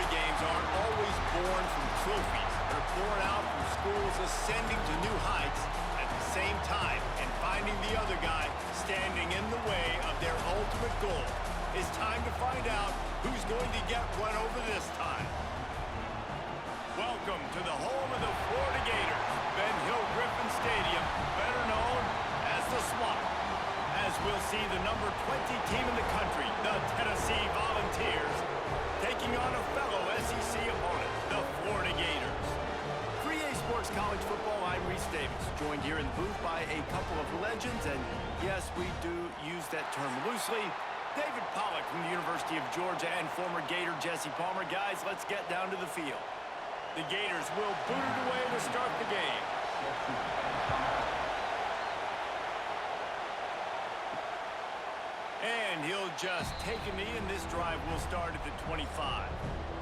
Florida games aren't always born from trophies. They're born out from schools ascending to new heights at the same time and finding the other guy standing in the way of their ultimate goal. It's time to find out who's going to get one over this time. Welcome to the home of the Florida Gators, Ben Hill Griffin Stadium, better known as the Swamp. As we'll see the number 20 team in the country, the Tennessee Volunteers, taking on a fellow SEC opponent, the Florida Gators. 3A Sports College Football, I'm Reese Davis, joined here in the booth by a couple of legends, and yes, we do use that term loosely. David Pollack from the University of Georgia and former Gator Jesse Palmer. Guys, let's get down to the field. The Gators will boot it away to start the game. And he'll just take a knee, and this drive will start at the 25.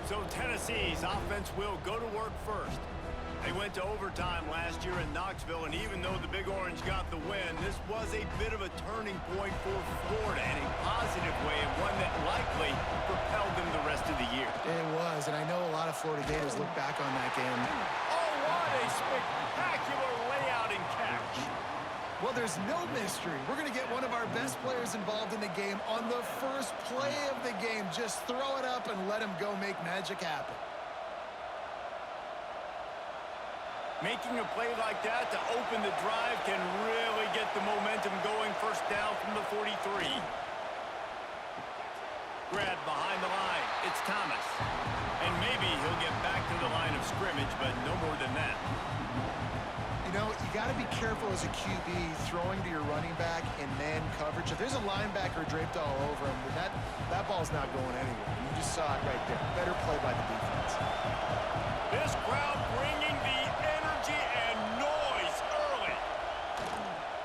So Tennessee's offense will go to work first. They went to overtime last year in Knoxville, and even though the Big Orange got the win, this was a bit of a turning point for Florida in a positive way, and one that likely propelled them the rest of the year. It was, and I know a lot of Florida Gators look back on that game. Oh, what a spectacular layout and catch. Well, there's no mystery. We're going to get one of our best players involved in the game on the first play of the game. Just throw it up and let him go make magic happen. Making a play like that to open the drive can really get the momentum going. First down from the 43. Grab behind the line. It's Thomas. And maybe he'll get back to the line of scrimmage, but no more than that. You know, you got to be careful as a QB throwing to your running back in man coverage. If there's a linebacker draped all over him, that ball's not going anywhere. You just saw it right there. Better play by the defense. This crowd bringing the energy and noise early.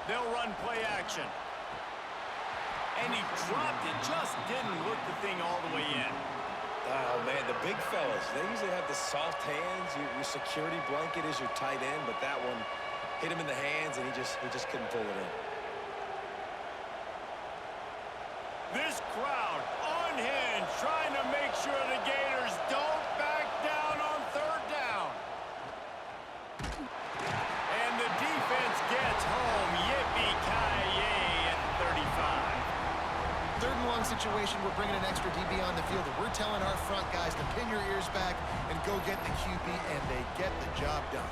They'll run play action. And he dropped it, just didn't work the thing all the way in. Oh, man, the big fellas, they usually have the soft hands. Your security blanket is your tight end, but that one hit him in the hands, and he just couldn't pull it in. This crowd unhinged, trying to make sure the Gators don't back down on third down. And the defense gets home. Yippee-ki-yay at 35. Third and long situation, we're bringing an extra DB on the field, and we're telling our front guys to pin your ears back and go get the QB, and they get the job done.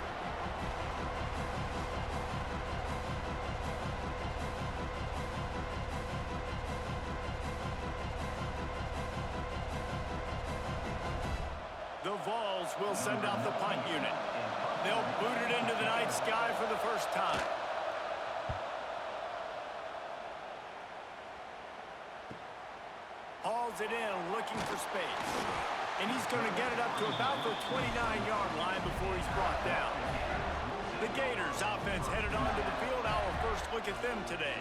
The Vols will send out the punt unit. They'll boot it into the night sky for the first time. Hauls it in, looking for space. And he's going to get it up to about the 29-yard line before he's brought down. The Gators offense headed onto the field. Our first look at them today.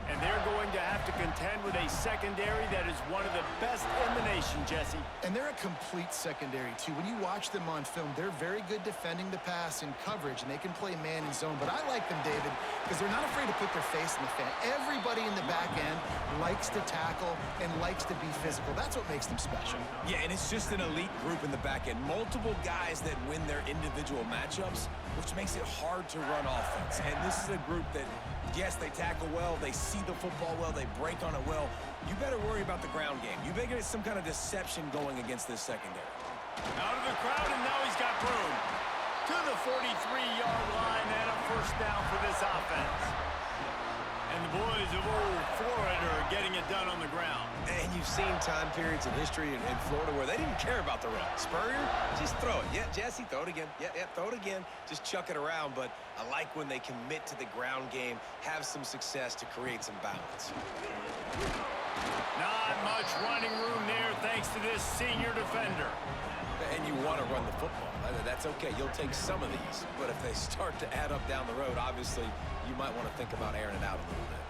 And they're going to have to contend with a secondary that is one of the best in the nation, Jesse. And they're a complete secondary, too. When you watch them on film, they're very good defending the pass in coverage, and they can play man and zone. But I like them, David, because they're not afraid to put their face in the fan. Everybody in the back end likes to tackle and likes to be physical. That's what makes them special. Yeah, and it's just an elite group in the back end. Multiple guys that win their individual matchups, which makes it hard to run offense. And this is a group that, yes, they tackle well, they see the football well, they break on it well. You better worry about the ground game. You better get some kind of deception going against this secondary. Out of the crowd, and now he's got room. To the 43-yard line, and a first down for this offense. And the boys of old Florida are getting it done on the ground. And you've seen time periods in history in Florida where they didn't care about the run. Spurrier, just throw it. Yeah, Jesse, throw it again. Yeah, throw it again. Just chuck it around. But I like when they commit to the ground game, have some success to create some balance. Not much running room there thanks to this senior defender. And you want to run the football. That's okay. You'll take some of these. But if they start to add up down the road, obviously, you might want to think about airing it out a little bit.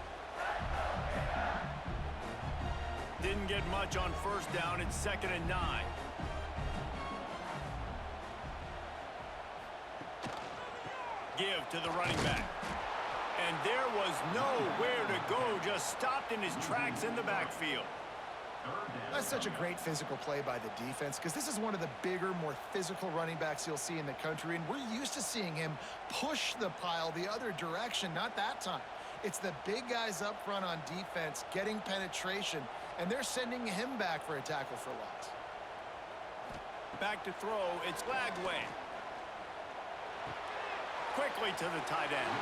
Didn't get much on first down. It's 2nd and 9. Give to the running back. And there was nowhere to go. Just stopped in his tracks in the backfield. I That's such a great physical play by the defense because this is one of the bigger, more physical running backs you'll see in the country, and we're used to seeing him push the pile the other direction. Not that time. It's the big guys up front on defense getting penetration, and they're sending him back for a tackle for loss. Back to throw, it's Lagway. Quickly to the tight end.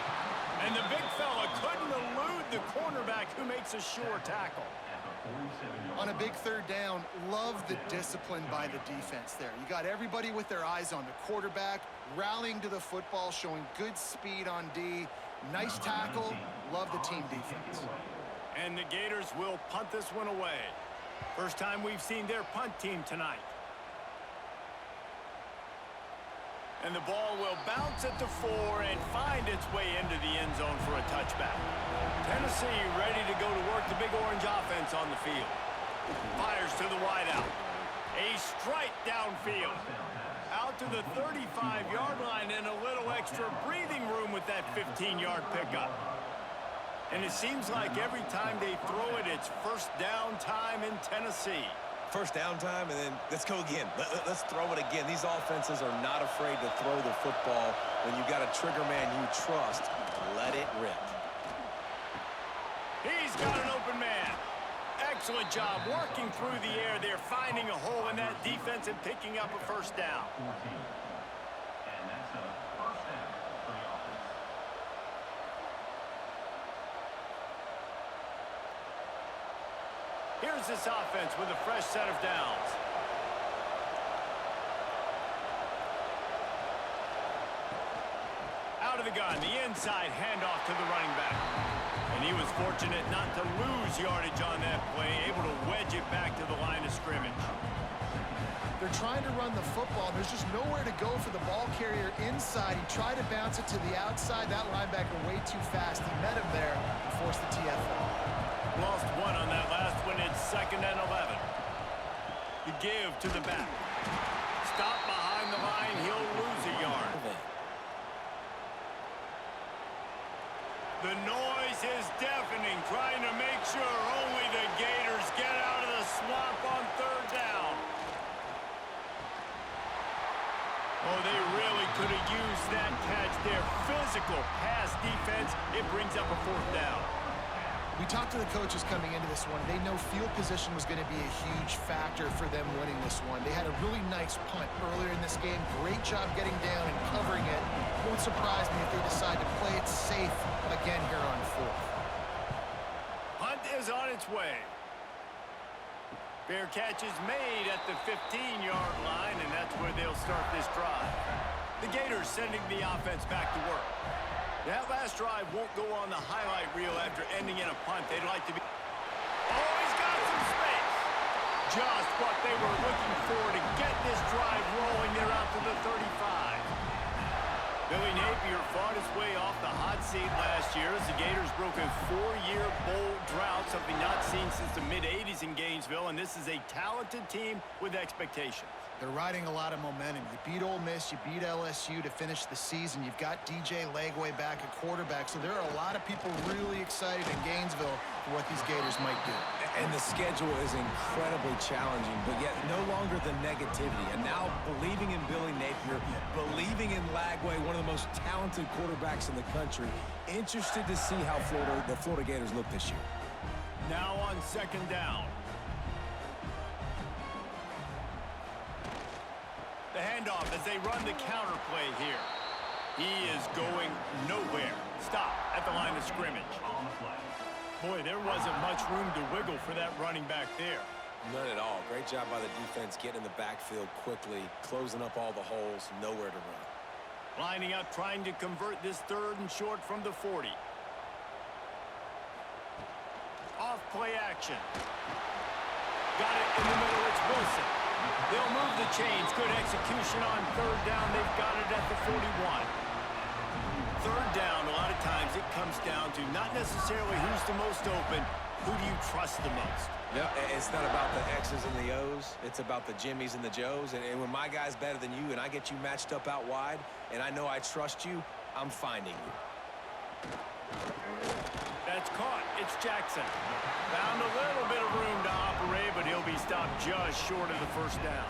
And the big fella couldn't elude the cornerback who makes a sure tackle. On a big third down, love the discipline by the defense there. You got everybody with their eyes on the quarterback, rallying to the football, showing good speed on D. Nice tackle. Love the team defense. And the Gators will punt this one away. First time we've seen their punt team tonight. And the ball will bounce at the 4 and find its way into the end zone for a touchback. Tennessee ready to go to work the big orange offense on the field. Fires to the wideout. A strike downfield. Out to the 35-yard line and a little extra breathing room with that 15-yard pickup. And it seems like every time they throw it, it's first down time in Tennessee. First down time, and then let's go again. Let's throw it again. These offenses are not afraid to throw the football. When you've got a trigger man you trust, let it rip. He's got an open man. Excellent job working through the air there, finding a hole in that defense and picking up a first down. And that's a first down for the offense. Here's this offense with a fresh set of downs. Out of the gun, the inside handoff to the running back. And he was fortunate not to lose yardage on that play, able to wedge it back to the line of scrimmage. They're trying to run the football. There's just nowhere to go for the ball carrier inside. He tried to bounce it to the outside. That linebacker way too fast. He met him there and forced the TFL. Lost one on that last one. It's 2nd and 11. The give to the back. Stop behind the line. He'll lose a yard. The noise is deafening, trying to make sure only the Gators get out of the swamp on 3rd down. Oh, they really could have used that catch there. Physical pass defense. It brings up a 4th down. We talked to the coaches coming into this one. They know field position was going to be a huge factor for them winning this one. They had a really nice punt earlier in this game. Great job getting down and covering it. Won't surprise me if they decide to play it safe again here on 4th. Punt is on its way. Fair catch is made at the 15-yard line, and that's where they'll start this drive. The Gators sending the offense back to work. That last drive won't go on the highlight reel after ending in a punt. They'd like to be... Oh, he's got some space. Just what they were looking for to get this drive rolling. They're out to the 35. Billy Napier fought his way off the hot seat last year as the Gators broke a 4-year bowl drought, something not seen since the mid-'80s in Gainesville, and this is a talented team with expectations. They're riding a lot of momentum. You beat Ole Miss, you beat LSU to finish the season. You've got DJ Lagway back at quarterback, so there are a lot of people really excited in Gainesville for what these Gators might do. And the schedule is incredibly challenging, but yet no longer the negativity. And now believing in Billy Napier, believing in Lagway, one of the most talented quarterbacks in the country. Interested to see how the Florida Gators look this year. Now on 2nd down. The handoff as they run the counter play here. He is going nowhere. Stop at the line of scrimmage. On the play. Boy, there wasn't much room to wiggle for that running back there. None at all. Great job by the defense getting in the backfield quickly, closing up all the holes, nowhere to run. Lining up, trying to convert this 3rd and short from the 40. Off play action. Got it in the middle, it's Wilson. They'll move the chains. Good execution on 3rd down. They've got it at the 41. 3rd down, a lot of times it comes down to not necessarily who's the most open, who do you trust the most? Yeah, it's not about the X's and the O's. It's about the Jimmys and the Joes. And when my guy's better than you and I get you matched up out wide and I know I trust you, I'm finding you. That's caught. It's Jackson. Found a little bit of room to operate, but he'll be stopped just short of the first down.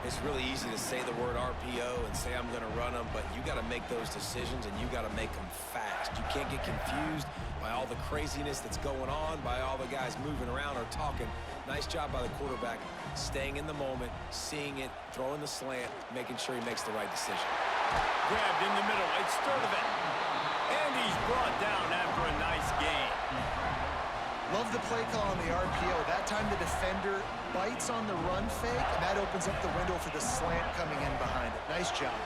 It's really easy to say the word RPO and say I'm going to run them, but you got to make those decisions, and you got to make them fast. You can't get confused by all the craziness that's going on, by all the guys moving around or talking. Nice job by the quarterback, staying in the moment, seeing it, throwing the slant, making sure he makes the right decision. Grabbed in the middle. It's Sturdivant. And he's brought down after a nice gain. Love the play call on the RPO. That time the defender bites on the run fake, and that opens up the window for the slant coming in behind it. Nice job.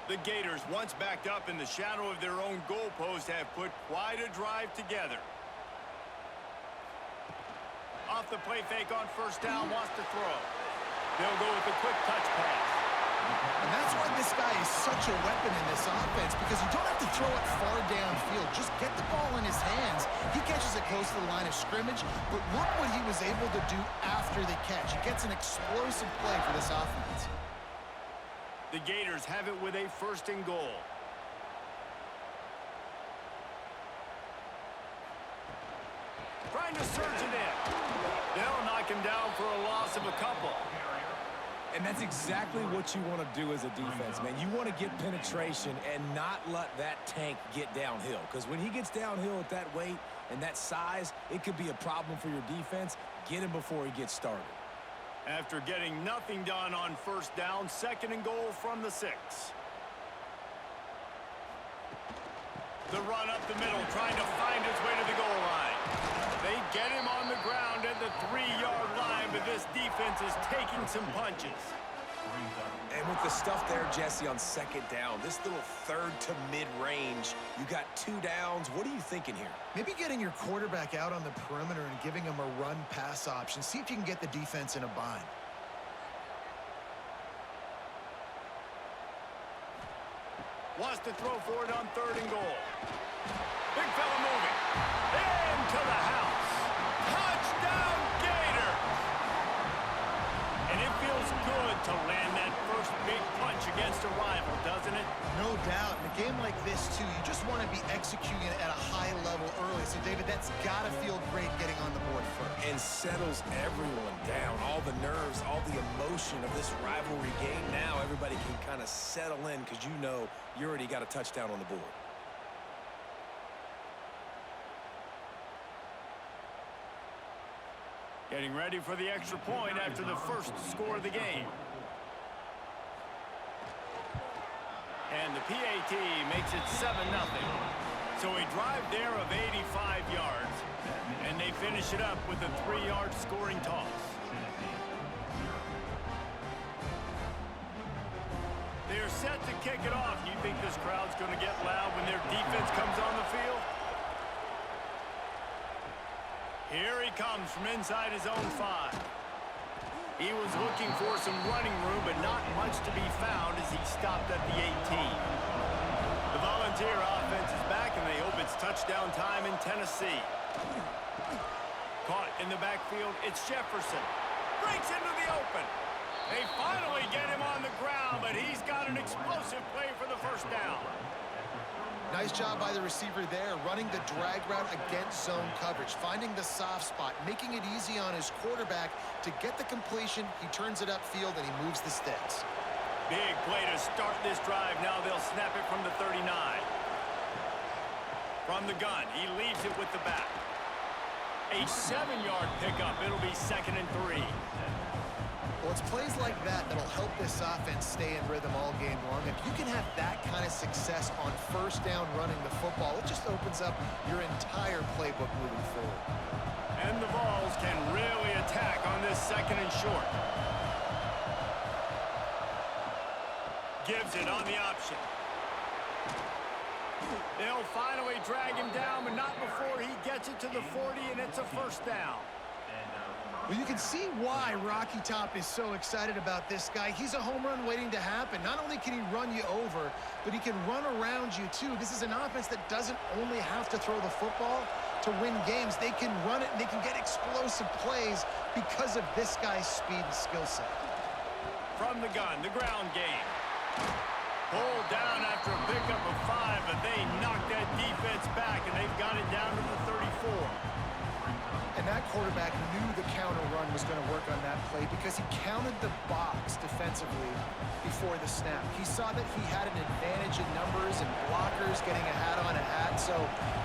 The Gators, once backed up in the shadow of their own goalpost, have put quite a drive together. Off the play fake on first down, wants to throw. They'll go with a quick touch pass. And that's why this guy is such a weapon in this offense, because you don't have to throw it far downfield. Just get the ball in his hands. He catches it close to the line of scrimmage, but look what he was able to do after the catch. He gets an explosive play for this offense. The Gators have it with a 1st and goal. Trying to surge it in. They'll knock him down for a loss of a couple. And that's exactly what you want to do as a defense, man. You want to get penetration and not let that tank get downhill. Because when he gets downhill at that weight and that size, it could be a problem for your defense. Get him before he gets started. After getting nothing done on first down, 2nd and goal from the 6. The run up the middle, trying to find his way to the goal line. They get him on the ground at the 3-yard line, but this defense is taking some punches. And with the stuff there, Jesse, on 2nd down, this little 3rd to mid-range, you got 2 downs. What are you thinking here? Maybe getting your quarterback out on the perimeter and giving him a run-pass option. See if you can get the defense in a bind. Wants to throw for it on 3rd and goal. Big fella moving. Into the house. Touchdown, Gators! And it feels good to land that first big punch against a rival, doesn't it? No doubt. In a game like this, too, you just want to be executing it at a high level early. So, David, that's got to feel great getting on the board first. And settles everyone down. All the nerves, all the emotion of this rivalry game. Now everybody can kind of settle in because you know you already got a touchdown on the board. Getting ready for the extra point after the first score of the game. And the PAT makes it 7-0. So a drive there of 85 yards. And they finish it up with a 3-yard scoring toss. They're set to kick it off. You think this crowd's going to get loud when their defense comes on the field? Here he comes from inside his own 5. He was looking for some running room, but not much to be found as he stopped at the 18. The Volunteer offense is back, and they hope it's touchdown time in Tennessee. Caught in the backfield, it's Jefferson. Breaks into the open. They finally get him on the ground, but he's got an explosive play for the first down. Nice job by the receiver there, running the drag route against zone coverage, finding the soft spot, making it easy on his quarterback to get the completion. He turns it upfield, and he moves the sticks. Big play to start this drive. Now they'll snap it from the 39. From the gun, he leaves it with the back. A 7-yard pickup. It'll be 2nd and 3. Well, it's plays like that that'll help this offense stay in rhythm all game long. If you can have that kind of success on first down running the football, it just opens up your entire playbook moving forward. And the Vols can really attack on this 2nd and short. Gives it on the option. They'll finally drag him down, but not before he gets it to the 40, and it's a first down. Well, you can see why Rocky Top is so excited about this guy. He's a home run waiting to happen. Not only can he run you over, but he can run around you, too. This is an offense that doesn't only have to throw the football to win games. They can run it, and they can get explosive plays because of this guy's speed and skill set. From the gun, the ground game. Pulled down after a pickup of 5, but they knocked that defense back, and they've got it down to the 34. And that quarterback knew the counter run was going to work on that play because he counted the box defensively before the snap. He saw that he had an advantage in numbers and blockers getting a hat on a hat, so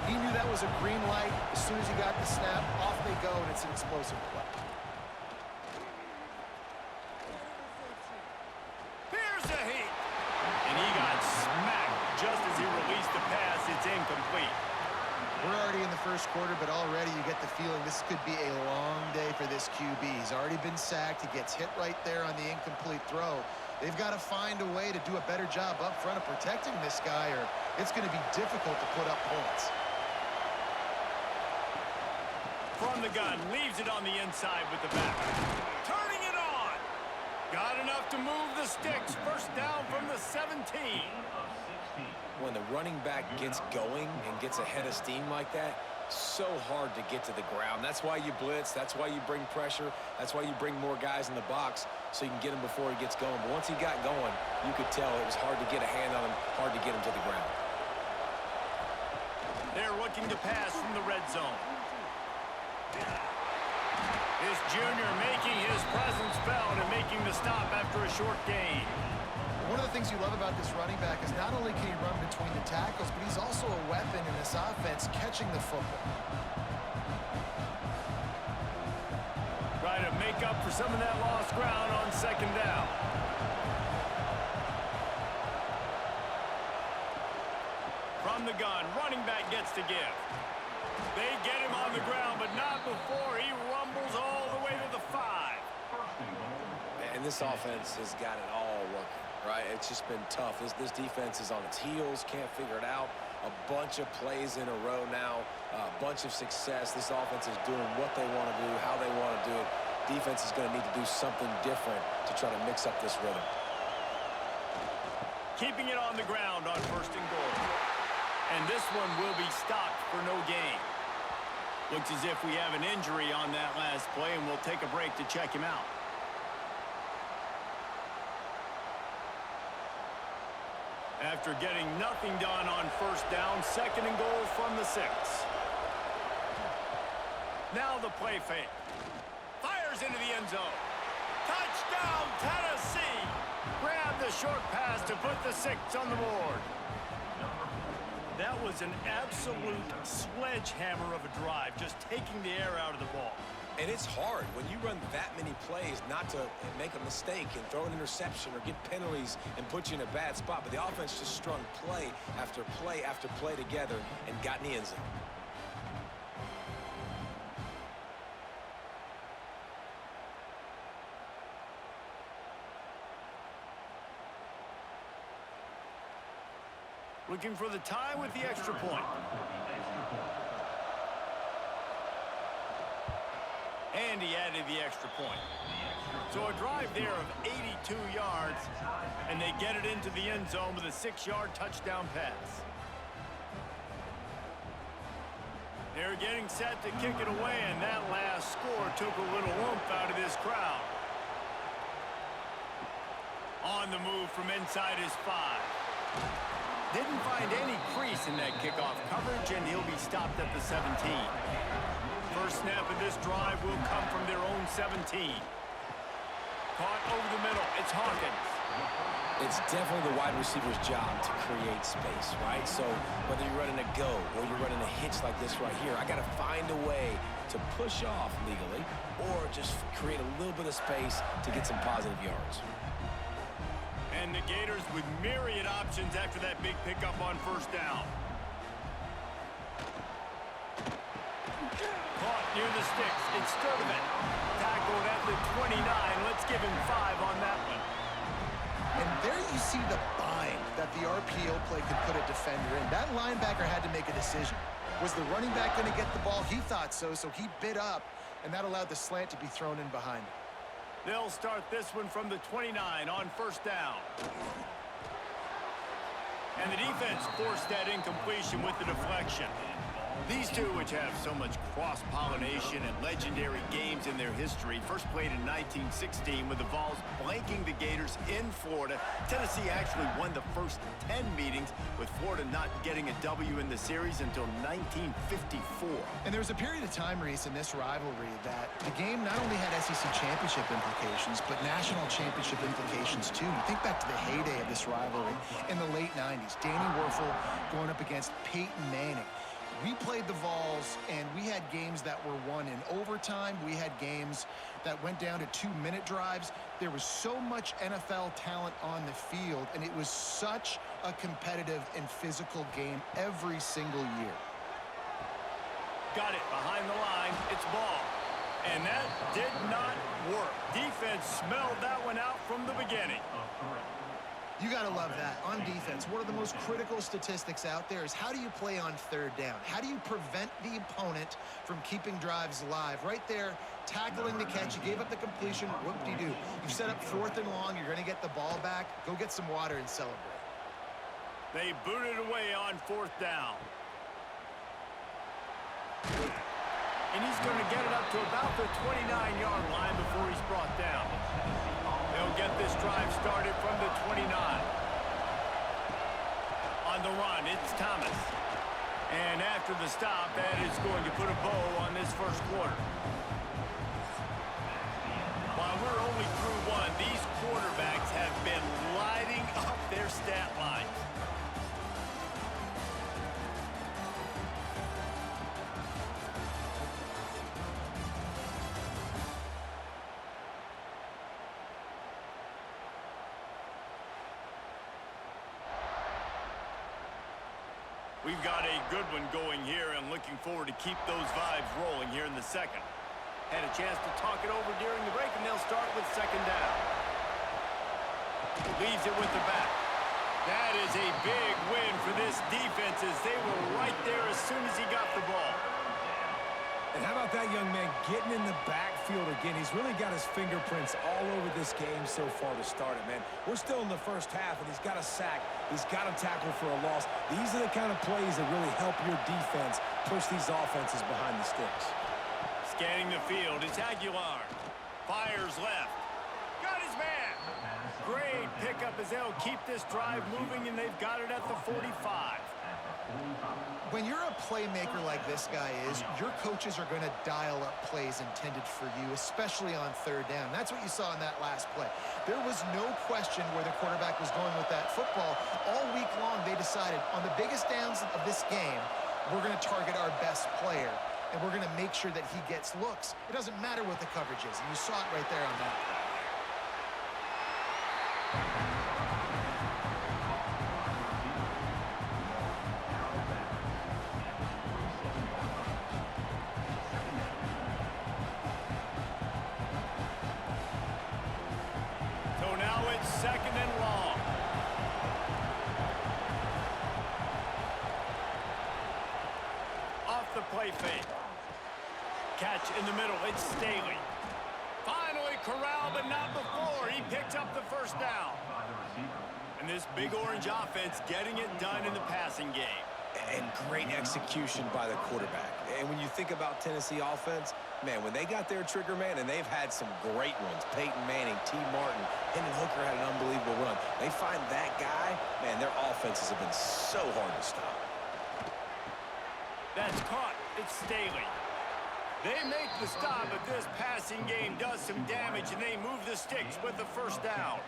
he knew that was a green light. As soon as he got the snap, off they go, and it's an explosive play. Here's a heat. And he got smacked just as he released the pass. It's incomplete. We're already in the first quarter, but already you get the feeling this could be a long day for this QB. He's already been sacked. He gets hit right there on the incomplete throw. They've got to find a way to do a better job up front of protecting this guy, or it's going to be difficult to put up points. From the gun, leaves it on the inside with the back. Turning it on. Got enough to move the sticks. First down from the 17. When the running back gets going and gets ahead of steam like that, so hard to get to the ground. That's why you blitz. That's why you bring pressure. That's why you bring more guys in the box so you can get him before he gets going. But once he got going, you could tell it was hard to get a hand on him, hard to get him to the ground. They're looking to pass from the red zone. This junior making his presence felt and making the stop after a short gain. One of the things you love about this running back is not only can he run between the tackles, but he's also a weapon in this offense catching the football. Trying to make up for some of that lost ground on second down. From the gun, running back gets to give. They get him on the ground, but not before he rumbles all the way to the 5. And this offense has got it all working, right? It's just been tough. This defense is on its heels, can't figure it out. A bunch of plays in a row now, a bunch of success. This offense is doing what they want to do, how they want to do it. Defense is going to need to do something different to try to mix up this rhythm. Keeping it on the ground on first and goal. And this one will be stopped for no gain. Looks as if we have an injury on that last play, and we'll take a break to check him out. After getting nothing done on first down, second and goal from the 6. Now the play fake. Fires into the end zone. Touchdown, Tennessee! Grab the short pass to put the 6 on the board. That was an absolute sledgehammer of a drive, just taking the air out of the ball. And it's hard when you run that many plays not to make a mistake and throw an interception or get penalties and put you in a bad spot. But the offense just strung play after play after play together and got in the end zone. Looking for the tie with the extra point. And he added the extra point. So a drive there of 82 yards, and they get it into the end zone with a 6-yard touchdown pass. They're getting set to kick it away, and that last score took a little oomph out of this crowd. On the move from inside his 5. Didn't find any crease in that kickoff coverage, and he'll be stopped at the 17. First snap of this drive will come from their own 17. Caught over the middle. It's Hawkins. It's definitely the wide receiver's job to create space, right? So whether you're running a go or you're running a hitch like this right here, I got to find a way to push off legally or just create a little bit of space to get some positive yards. And the Gators with myriad options after that big pickup on first down. Caught near the sticks. It's Sturdivant. Tackled at the 29. Let's give him 5 on that one. And there you see the bind that the RPO play could put a defender in. That linebacker had to make a decision. Was the running back going to get the ball? He thought so, so he bit up, and that allowed the slant to be thrown in behind him. They'll start this one from the 29 on first down. And the defense forced that incompletion with the deflection. These two, which have so much cross-pollination and legendary games in their history, first played in 1916 with the Vols blanking the Gators in Florida. Tennessee actually won the first 10 meetings, with Florida not getting a W in the series until 1954. And there was a period of time, Reese, in this rivalry that the game not only had SEC championship implications, but national championship implications, too. You think back to the heyday of this rivalry in the late 90s. Danny Werfel going up against Peyton Manning. We played the Vols, and we had games that were won in overtime. We had games that went down to 2-minute drives. There was so much NFL talent on the field, and it was such a competitive and physical game every single year. Got it behind the line. It's ball. And that did not work. Defense smelled that one out from the beginning. You got to love that. On defense, one of the most critical statistics out there is how do you play on third down? How do you prevent the opponent from keeping drives alive? Right there, tackling the catch. You gave up the completion. Whoop-de-doo. You've set up 4th and long. You're going to get the ball back. Go get some water and celebrate. They booted away on 4th down. And he's going to get it up to about the 29-yard line before he's brought down. They'll get this drive started from the 29. On the run, it's Thomas. And after the stop, that is going to put a bow on this first quarter. While we're only through one, these quarterbacks have been lighting up their stat lines. We've got a good one going here and looking forward to keep those vibes rolling here in the second. Had a chance to talk it over during the break, and they'll start with 2nd down. Leaves it with the back. That is a big win for this defense as they were right there as soon as he got the ball. And how about that young man getting in the backfield again? He's really got his fingerprints all over this game so far to start it, man. We're still in the first half, and he's got a sack. He's got a tackle for a loss. These are the kind of plays that really help your defense push these offenses behind the sticks. Scanning the field, it's Aguilar. Fires left. Got his man. Great pickup as they'll keep this drive moving, and they've got it at the 45. When you're a playmaker like this guy is, your coaches are going to dial up plays intended for you, especially on 3rd down. That's what you saw in that last play. There was no question where the quarterback was going with that football. All week long, they decided on the biggest downs of this game, we're going to target our best player, and we're going to make sure that he gets looks. It doesn't matter what the coverage is, and you saw it right there on that play. So now it's 2nd and long. Off the play fake. Catch in the middle. It's Staley. Finally corralled, but not before. He picked up the 1st down. And this big orange offense getting it done in the passing game. And great execution by the quarterback. And when you think about Tennessee offense, man, when they got their trigger man, and they've had some great ones, Peyton Manning, T. Martin, Hendon Hooker had an unbelievable run. They find that guy, man, their offenses have been so hard to stop. That's caught. It's Staley. They make the stop, but this passing game does some damage, and they move the sticks with the 1st down.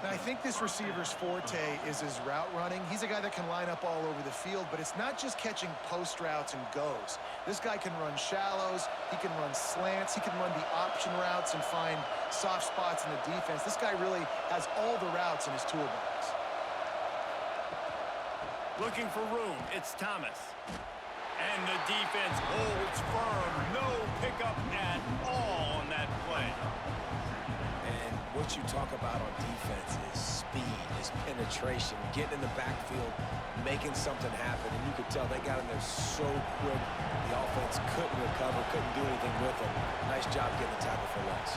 Now, I think this receiver's forte is his route running. He's a guy that can line up all over the field, but it's not just catching post routes and goes. This guy can run shallows, he can run slants, he can run the option routes and find soft spots in the defense. This guy really has all the routes in his toolbox. Looking for room, it's Thomas. And the defense holds firm. No pickup at all on that play. And what you talk about on defense is speed, is penetration, getting in the backfield, making something happen. And you could tell they got in there so quick. The offense couldn't recover, couldn't do anything with them. Nice job getting the tackle for loss.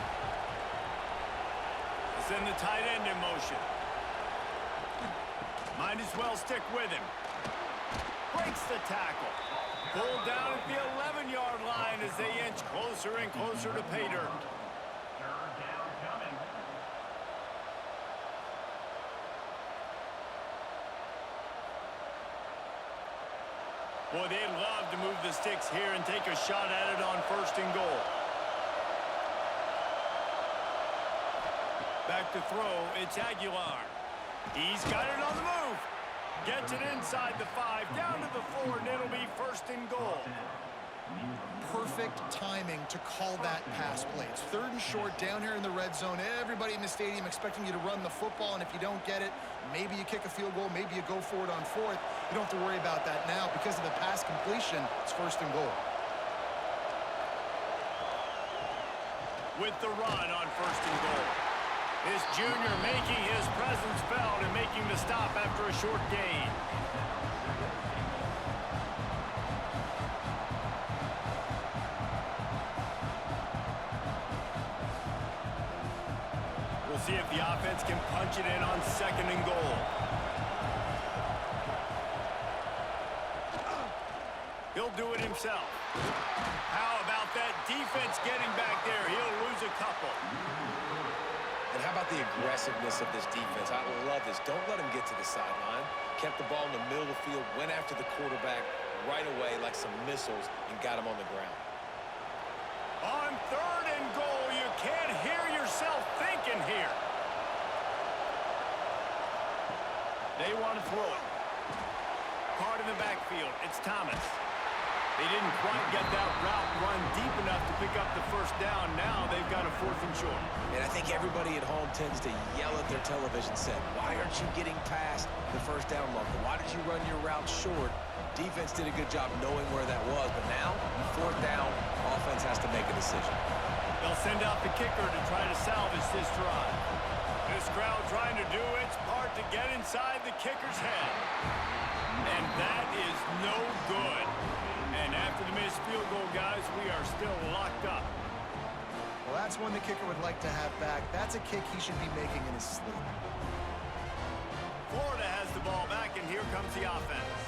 Send the tight end in motion. Might as well stick with him. breaks the tackle. Pulled down at the 11-yard line as they inch closer and closer to pay dirt. Third down coming. Boy, they'd love to move the sticks here and take a shot at it on 1st and goal. Back to throw, it's Aguilar. He's got it on the move. Gets it inside the 5, down to the 4, and it'll be 1st and goal. Perfect timing to call that pass play. It's 3rd and short down here in the red zone. Everybody in the stadium expecting you to run the football, and if you don't get it, maybe you kick a field goal, maybe you go for it on 4th. You don't have to worry about that now. Because of the pass completion, it's 1st and goal. With the run on 1st and goal. This junior making his presence felt and making the stop after a short gain. We'll see if the offense can punch it in on 2nd and goal. He'll do it himself. How about that defense getting back there? He'll lose a couple. And how about the aggressiveness of this defense? I love this. Don't let him get to the sideline. Kept the ball in the middle of the field, went after the quarterback right away like some missiles, and got him on the ground. On 3rd and goal, you can't hear yourself thinking here. They want to throw it. Caught in the backfield. It's Thomas. They didn't quite get that route run deep enough to pick up the 1st down. Now they've got a 4th and short. And I think everybody at home tends to yell at their television set. Why aren't you getting past the 1st down marker? Why did you run your route short? Defense did a good job knowing where that was, but now, 4th down, offense has to make a decision. They'll send out the kicker to try to salvage this drive. This crowd trying to do its part to get inside the kicker's head. And that is no good. And after the missed field goal, guys, we are still locked up. Well, that's one the kicker would like to have back. That's a kick he should be making in his sleep. Florida has the ball back, and here comes the offense.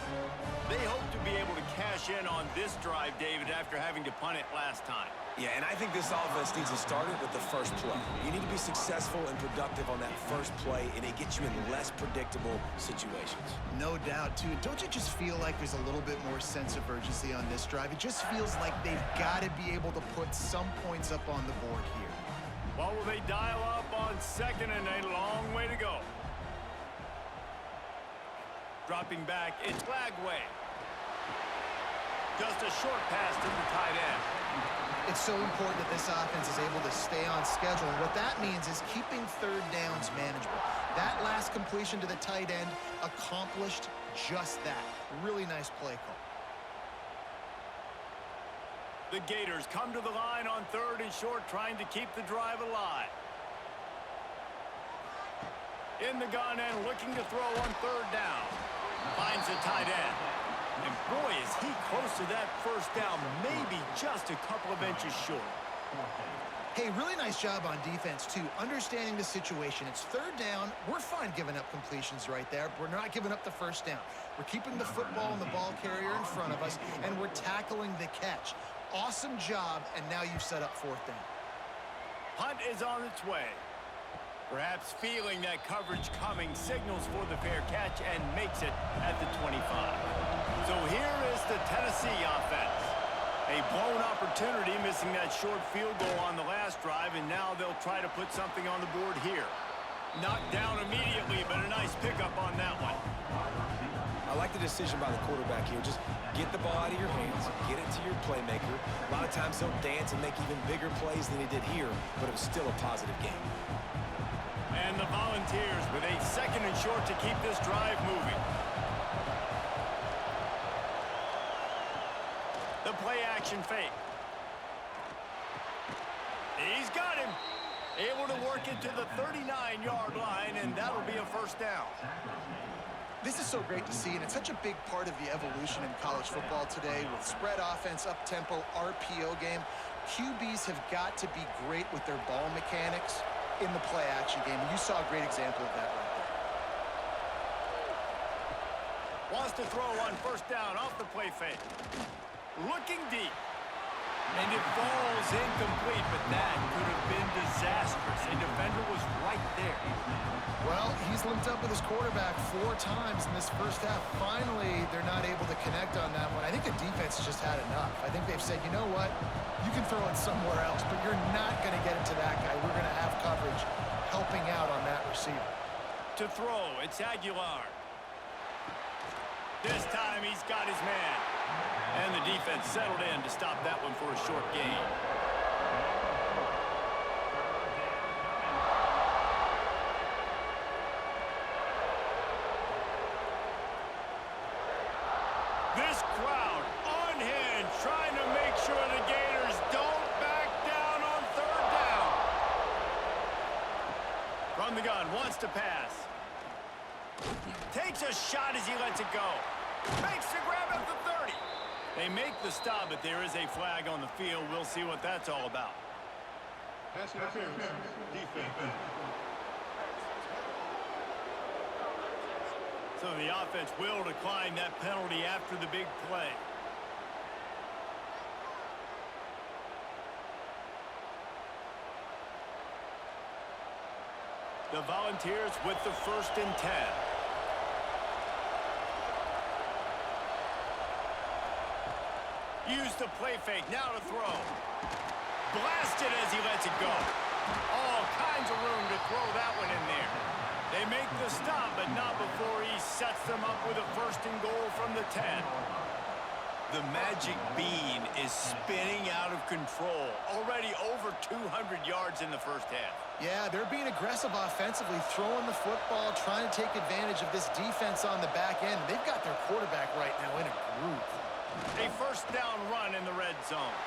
They hope to be able to cash in on this drive, David, after having to punt it last time. Yeah, and I think this offense needs to start it with the first play. You need to be successful and productive on that first play, and it gets you in less predictable situations. No doubt, too. Don't you just feel like there's a little bit more sense of urgency on this drive? It just feels like they've got to be able to put some points up on the board here. Well, will they dial up on 2nd and a long way to go? Dropping back, it's Lagway. Just a short pass to the tight end. It's so important that this offense is able to stay on schedule. And what that means is keeping 3rd downs manageable. That last completion to the tight end accomplished just that. Really nice play call. The Gators come to the line on 3rd and short, trying to keep the drive alive. In the gun and looking to throw on 3rd down. Finds the tight end. And boy, is he close to that 1st down, maybe just a couple of inches short. Hey, really nice job on defense, too, understanding the situation. It's 3rd down. We're fine giving up completions right there. We're not giving up the 1st down. We're keeping the football and the ball carrier in front of us, and we're tackling the catch. Awesome job, and now you've set up 4th down. Hunt is on its way. Perhaps feeling that coverage coming, signals for the fair catch and makes it at the 25. So here is the Tennessee offense. A blown opportunity, missing that short field goal on the last drive, and now they'll try to put something on the board here. Knocked down immediately, but a nice pickup on that one. I like the decision by the quarterback here. Just get the ball out of your hands, get it to your playmaker. A lot of times he'll dance and make even bigger plays than he did here, but it was still a positive game. And the Volunteers with a 2nd and short to keep this drive moving. The play action fake. He's got him. Able to work it to the 39-yard line, and that'll be a 1st down. This is so great to see, and it's such a big part of the evolution in college football today with spread offense, up-tempo, RPO game. QBs have got to be great with their ball mechanics in the play-action game, and you saw a great example of that right there. Wants to throw on first down off the play fake. Looking deep. And it falls incomplete, but that could have been disastrous. A defender was right there. Well, he's linked up with his quarterback 4 times in this first half. Finally, they're not able to connect on that one. I think the defense just had enough. I think they've said, you know what? You can throw it somewhere else, but you're not going to get it to that guy. We're going to have coverage helping out on that receiver. To throw, it's Aguilar. This time he's got his man. And the defense settled in to stop that one for a short gain. This crowd unhinged, trying to make sure the Gators don't back down on third down. From the gun, wants to pass. Takes a shot as he lets it go. Makes the grab at the 30. They make the stop, but there is a flag on the field. We'll see what that's all about. Pass interference. Defense. So the offense will decline that penalty after the big play. The Volunteers with the 1st and 10. Use the play fake, now to throw. Blasted as he lets it go. All kinds of room to throw that one in there. They make the stop, but not before he sets them up with a 1st and goal from the 10. The magic bean is spinning out of control. Already over 200 yards in the first half. Yeah, they're being aggressive offensively, throwing the football, trying to take advantage of this defense on the back end. They've got their quarterback right now in a groove. A 1st down run in the red zone.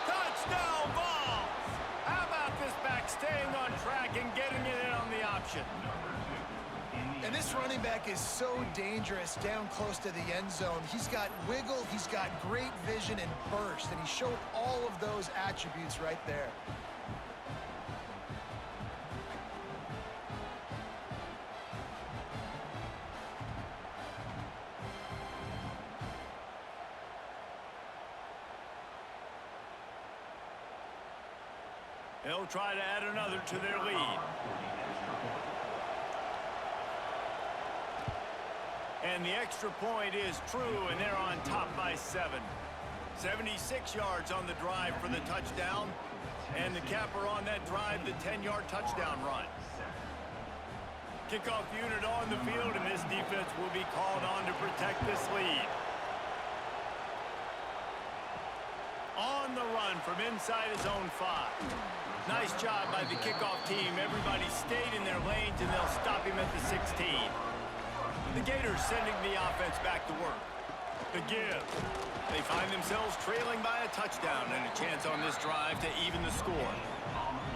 Touchdown Vols! How about this back staying on track and getting it in on the option? And this running back is so dangerous down close to the end zone. He's got wiggle, he's got great vision and burst, and he showed all of those attributes right there. They'll try to add another to their lead. And the extra point is true, and they're on top by 7. 76 yards on the drive for the touchdown. And the capper on that drive, the 10-yard touchdown run. Kickoff unit on the field, and this defense will be called on to protect this lead. On the run from inside his own 5. Nice job by the kickoff team. Everybody stayed in their lanes, and they'll stop him at the 16. The Gators sending the offense back to work. The give. They find themselves trailing by a touchdown and a chance on this drive to even the score.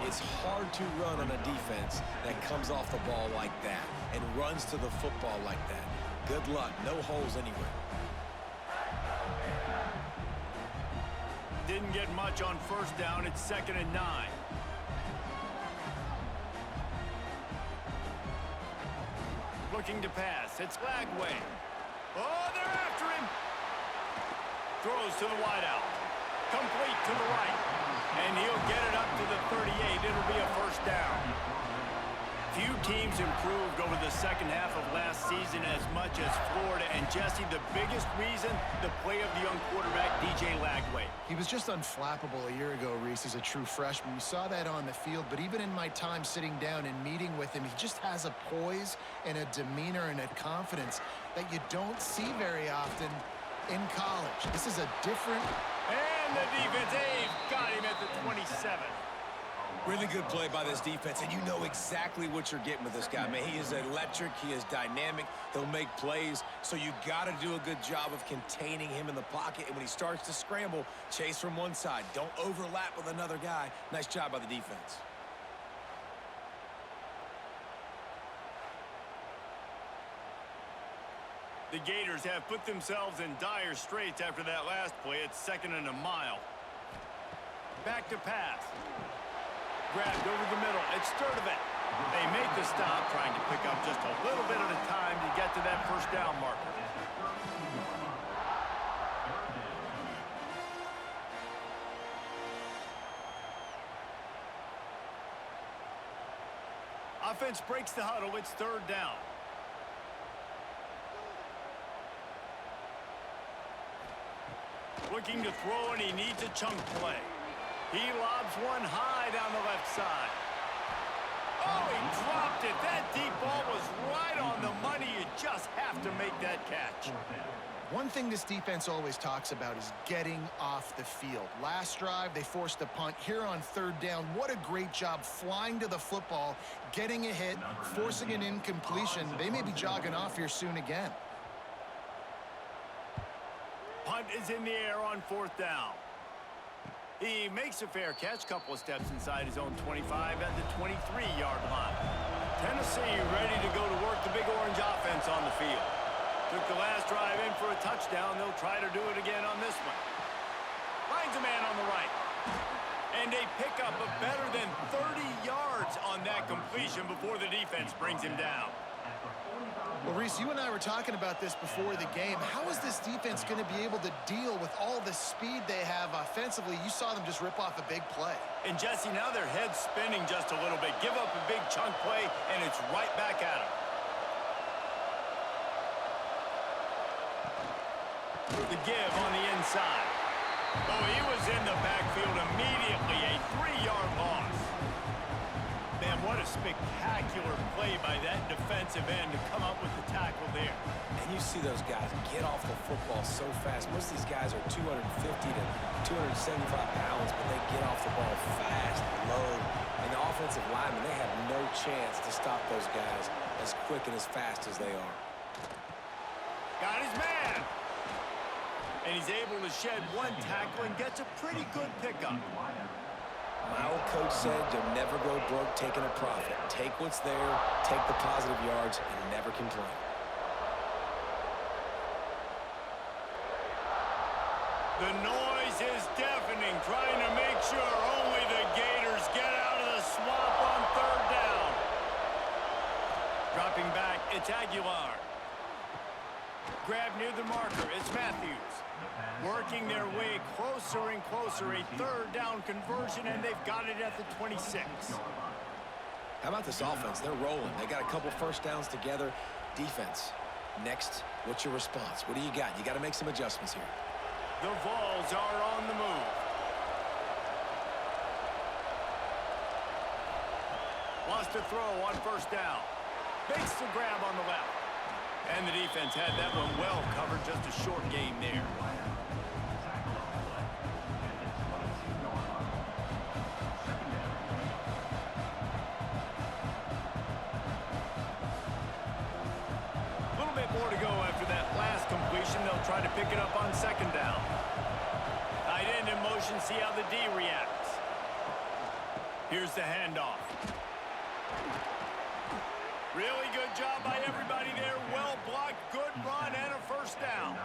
It's hard to run on a defense that comes off the ball like that and runs to the football like that. Good luck. No holes anywhere. Didn't get much on 1st down. It's 2nd and 9. Looking to pass. It's Lagway. Oh, they're after him. Throws to the wideout. Complete to the right. And he'll get it up to the 38. It'll be a 1st down. Few teams improved over the second half of last season as much as Florida. And Jesse, the biggest reason, the play of the young quarterback, DJ Lagway. He was just unflappable a year ago, Reese, as a true freshman. We saw that on the field, but even in my time sitting down and meeting with him, he just has a poise and a demeanor and a confidence that you don't see very often in college. This is a different... And the defense, they've got him at the 27. Really good play by this defense, and you know exactly what you're getting with this guy, man. He is electric. He is dynamic. He'll make plays, so you got to do a good job of containing him in the pocket. And when he starts to scramble, chase from one side. Don't overlap with another guy. Nice job by the defense. The Gators have put themselves in dire straits after that last play. It's 2nd and a mile. Back to pass. Grabbed over the middle. It's Sturdivant. They make the stop, trying to pick up just a little bit at a time to get to that first down marker. Offense breaks the huddle. It's third down. Looking to throw, and he needs a chunk play. He lobs one high down the left side. Oh, he dropped it. That deep ball was right on the money. You just have to make that catch. One thing this defense always talks about is getting off the field. Last drive, they forced a punt. Here on third down, what a great job flying to the football, getting a hit, forcing an incompletion. They may be jogging off here soon again. Punt is in the air on fourth down. He makes a fair catch, couple of steps inside his own 25 at the 23-yard line. Tennessee ready to go to work the Big Orange offense on the field. Took the last drive in for a touchdown. They'll try to do it again on this one. Finds a man on the right. And they pick up a better than 30 yards on that completion before the defense brings him down. Well, Reese, you and I were talking about this before the game. How is this defense going to be able to deal with all the speed they have offensively? You saw them just rip off a big play. And, Jesse, now their head's spinning just a little bit. Give up a big chunk play, and it's right back at them. The give on the inside. Oh, he was in the backfield immediately. A 3-yard loss. Man, what a spectacular play by that defensive end to come up with the tackle there. And you see those guys get off the football so fast. Most of these guys are 250 to 275 pounds, but they get off the ball fast, low. And the offensive linemen, they have no chance to stop those guys as quick and as fast as they are. Got his man. And he's able to shed one tackle and gets a pretty good pickup. My old coach said you'll never go broke taking a profit. Take what's there, take the positive yards, and never complain. The noise is deafening, trying to make sure only the Gators get out of the swamp on third down. Dropping back, it's Aguilar. Grab near the marker, it's Matthews. Working their way closer and closer, a third down conversion, and they've got it at the 26. How about this offense? They're rolling. They got a couple first downs together. Defense, next, what's your response? What do you got? You got to make some adjustments here. The Vols are on the move. Wants to throw on first down. Makes the grab on the left. And the defense had that one well covered, just a short game there. A little bit more to go after that last completion. They'll try to pick it up on second down. Tight end in motion, see how the D reacts. Here's the handoff. Really good job by everybody there. Well blocked, good run, and a first down.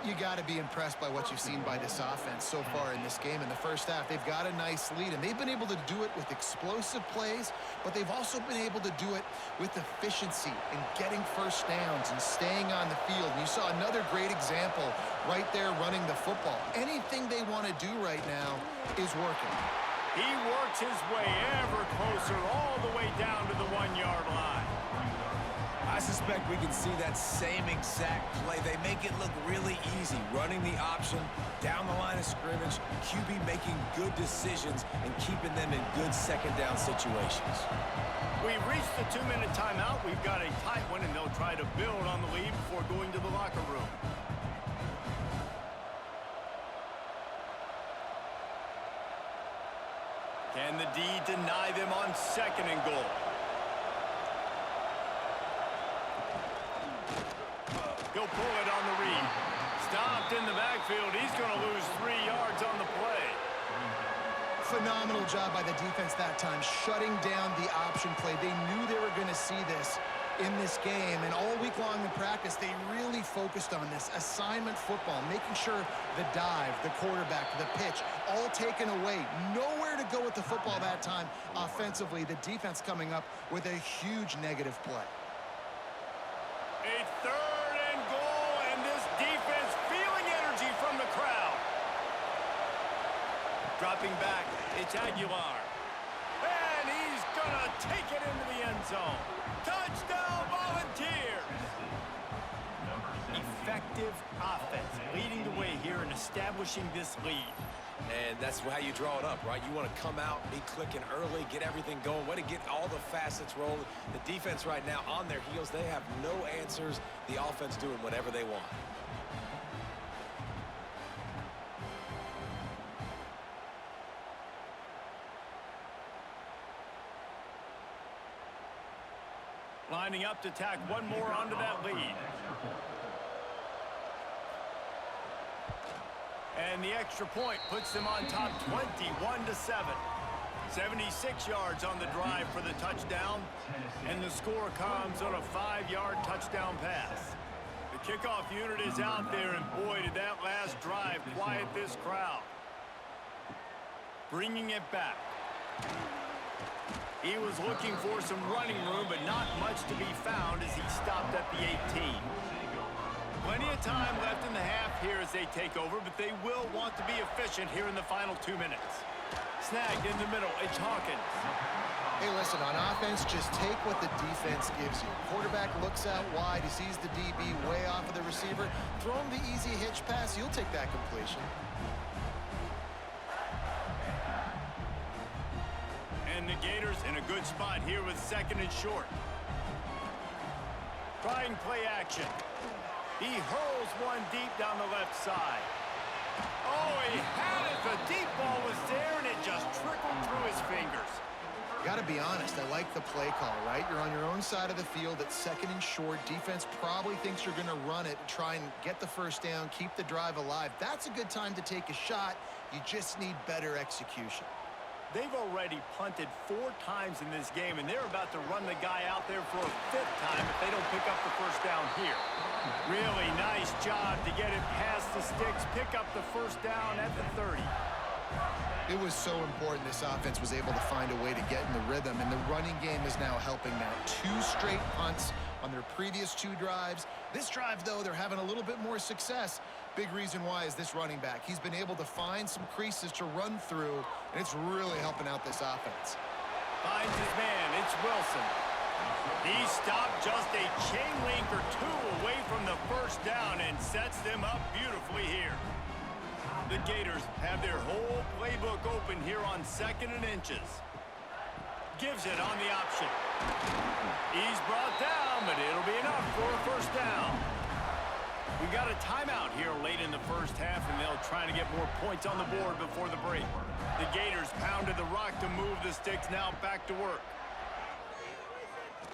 You got to be impressed by what you've seen by this offense so far in this game. In the first half, they've got a nice lead, and they've been able to do it with explosive plays, but they've also been able to do it with efficiency and getting first downs and staying on the field. And you saw another great example right there running the football. Anything they want to do right now is working. He works his way ever closer all the way down to the 1-yard line. I suspect we can see that same exact play. They make it look really easy, running the option down the line of scrimmage, QB making good decisions and keeping them in good second down situations. We've reached the 2-minute timeout. We've got a tight one, and they'll try to build on the lead before going to the locker room. Can the D deny them on second and goal? He'll pull it on the read. Stopped in the backfield. He's going to lose 3 yards on the play. Phenomenal job by the defense that time, shutting down the option play. They knew they were going to see this, in this game, and all week long in practice, they really focused on this assignment football, making sure the dive, the quarterback, the pitch, all taken away. Nowhere to go with the football that time offensively. The defense coming up with a huge negative play. A 3rd and goal, and this defense feeling energy from the crowd. Dropping back, it's Aguilar. And he's gonna take it into the end zone. Touchdown, Volunteers! Effective offense leading the way here and establishing this lead. And that's how you draw it up, right? You want to come out, be clicking early, get everything going, way to get all the facets rolling. The defense right now on their heels, they have no answers. The offense doing whatever they want. Lining up to tack one more onto that lead. And the extra point puts them on top 21-7. 76 yards on the drive for the touchdown. And the score comes on a 5-yard touchdown pass. The kickoff unit is out there, and boy, did that last drive quiet this crowd. Bringing it back. He was looking for some running room, but not much to be found as he stopped at the 18. Plenty of time left in the half here as they take over, but they will want to be efficient here in the final 2 minutes. Snagged in the middle, it's Hawkins. Hey, listen, on offense, just take what the defense gives you. Quarterback looks out wide, he sees the DB way off of the receiver. Throw him the easy hitch pass, you'll take that completion. And the Gators in a good spot here with 2nd and short. Trying play action. He hurls one deep down the left side. Oh, he had it. The deep ball was there, and it just trickled through his fingers. Got to be honest, I like the play call, right? You're on your own side of the field at 2nd and short. Defense probably thinks you're going to run it, try and get the first down, keep the drive alive. That's a good time to take a shot. You just need better execution. They've already punted 4 times in this game, and they're about to run the guy out there for a 5th time if they don't pick up the first down here. Really nice job to get it past the sticks, pick up the first down at the 30. It was so important this offense was able to find a way to get in the rhythm, and the running game is now helping now. 2 straight punts on their previous 2 drives. This drive, though, they're having a little bit more success. Big reason why is this running back. He's been able to find some creases to run through, and it's really helping out this offense. Finds his man. It's Wilson. He stopped just a chain link or 2 away from the first down and sets them up beautifully here. The Gators have their whole playbook open here on 2nd and inches. Gives it on the option. He's brought down, but it'll be enough for a first down. We got a timeout here late in the first half, and they'll try to get more points on the board before the break. The Gators pounded the rock to move the sticks, now back to work.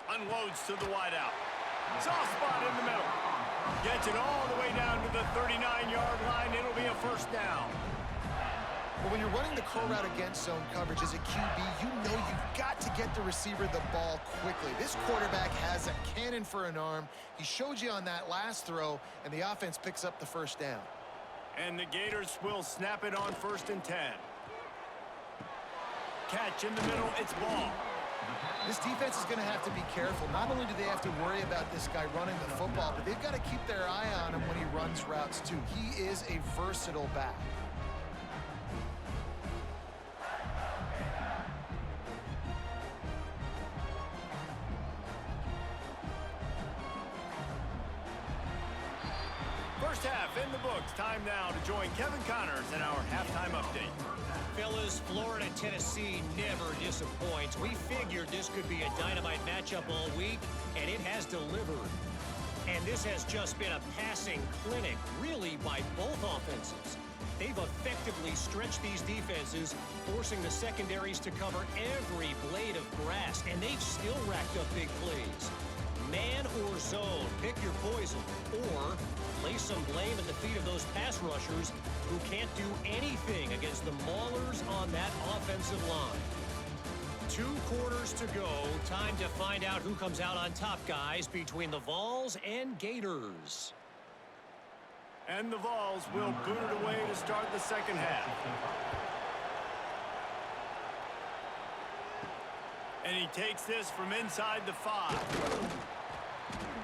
Unloads to the wideout. Soft spot in the middle. Gets it all the way down to the 39-yard line. It'll be a first down. But when you're running the curl route against zone coverage as a QB, you know you've got to get the receiver the ball quickly. This quarterback has a cannon for an arm. He showed you on that last throw, and the offense picks up the first down. And the Gators will snap it on 1st and 10. Catch in the middle, it's ball. This defense is going to have to be careful. Not only do they have to worry about this guy running the football, but they've got to keep their eye on him when he runs routes too. He is a versatile back. First half in the books. Time now to join Kevin Connors in our halftime update. Fellas, Florida, Tennessee never disappoints. We figured this could be a dynamite matchup all week, and it has delivered. And this has just been a passing clinic, really, by both offenses. They've effectively stretched these defenses, forcing the secondaries to cover every blade of grass, and they've still racked up big plays. Man or zone, pick your poison, or lay some blame at the feet of those pass rushers who can't do anything against the maulers on that offensive line. 2 quarters to go. Time to find out who comes out on top, guys, between the Vols and Gators. And the Vols will boot it away to start the second half. And he takes this from inside the 5.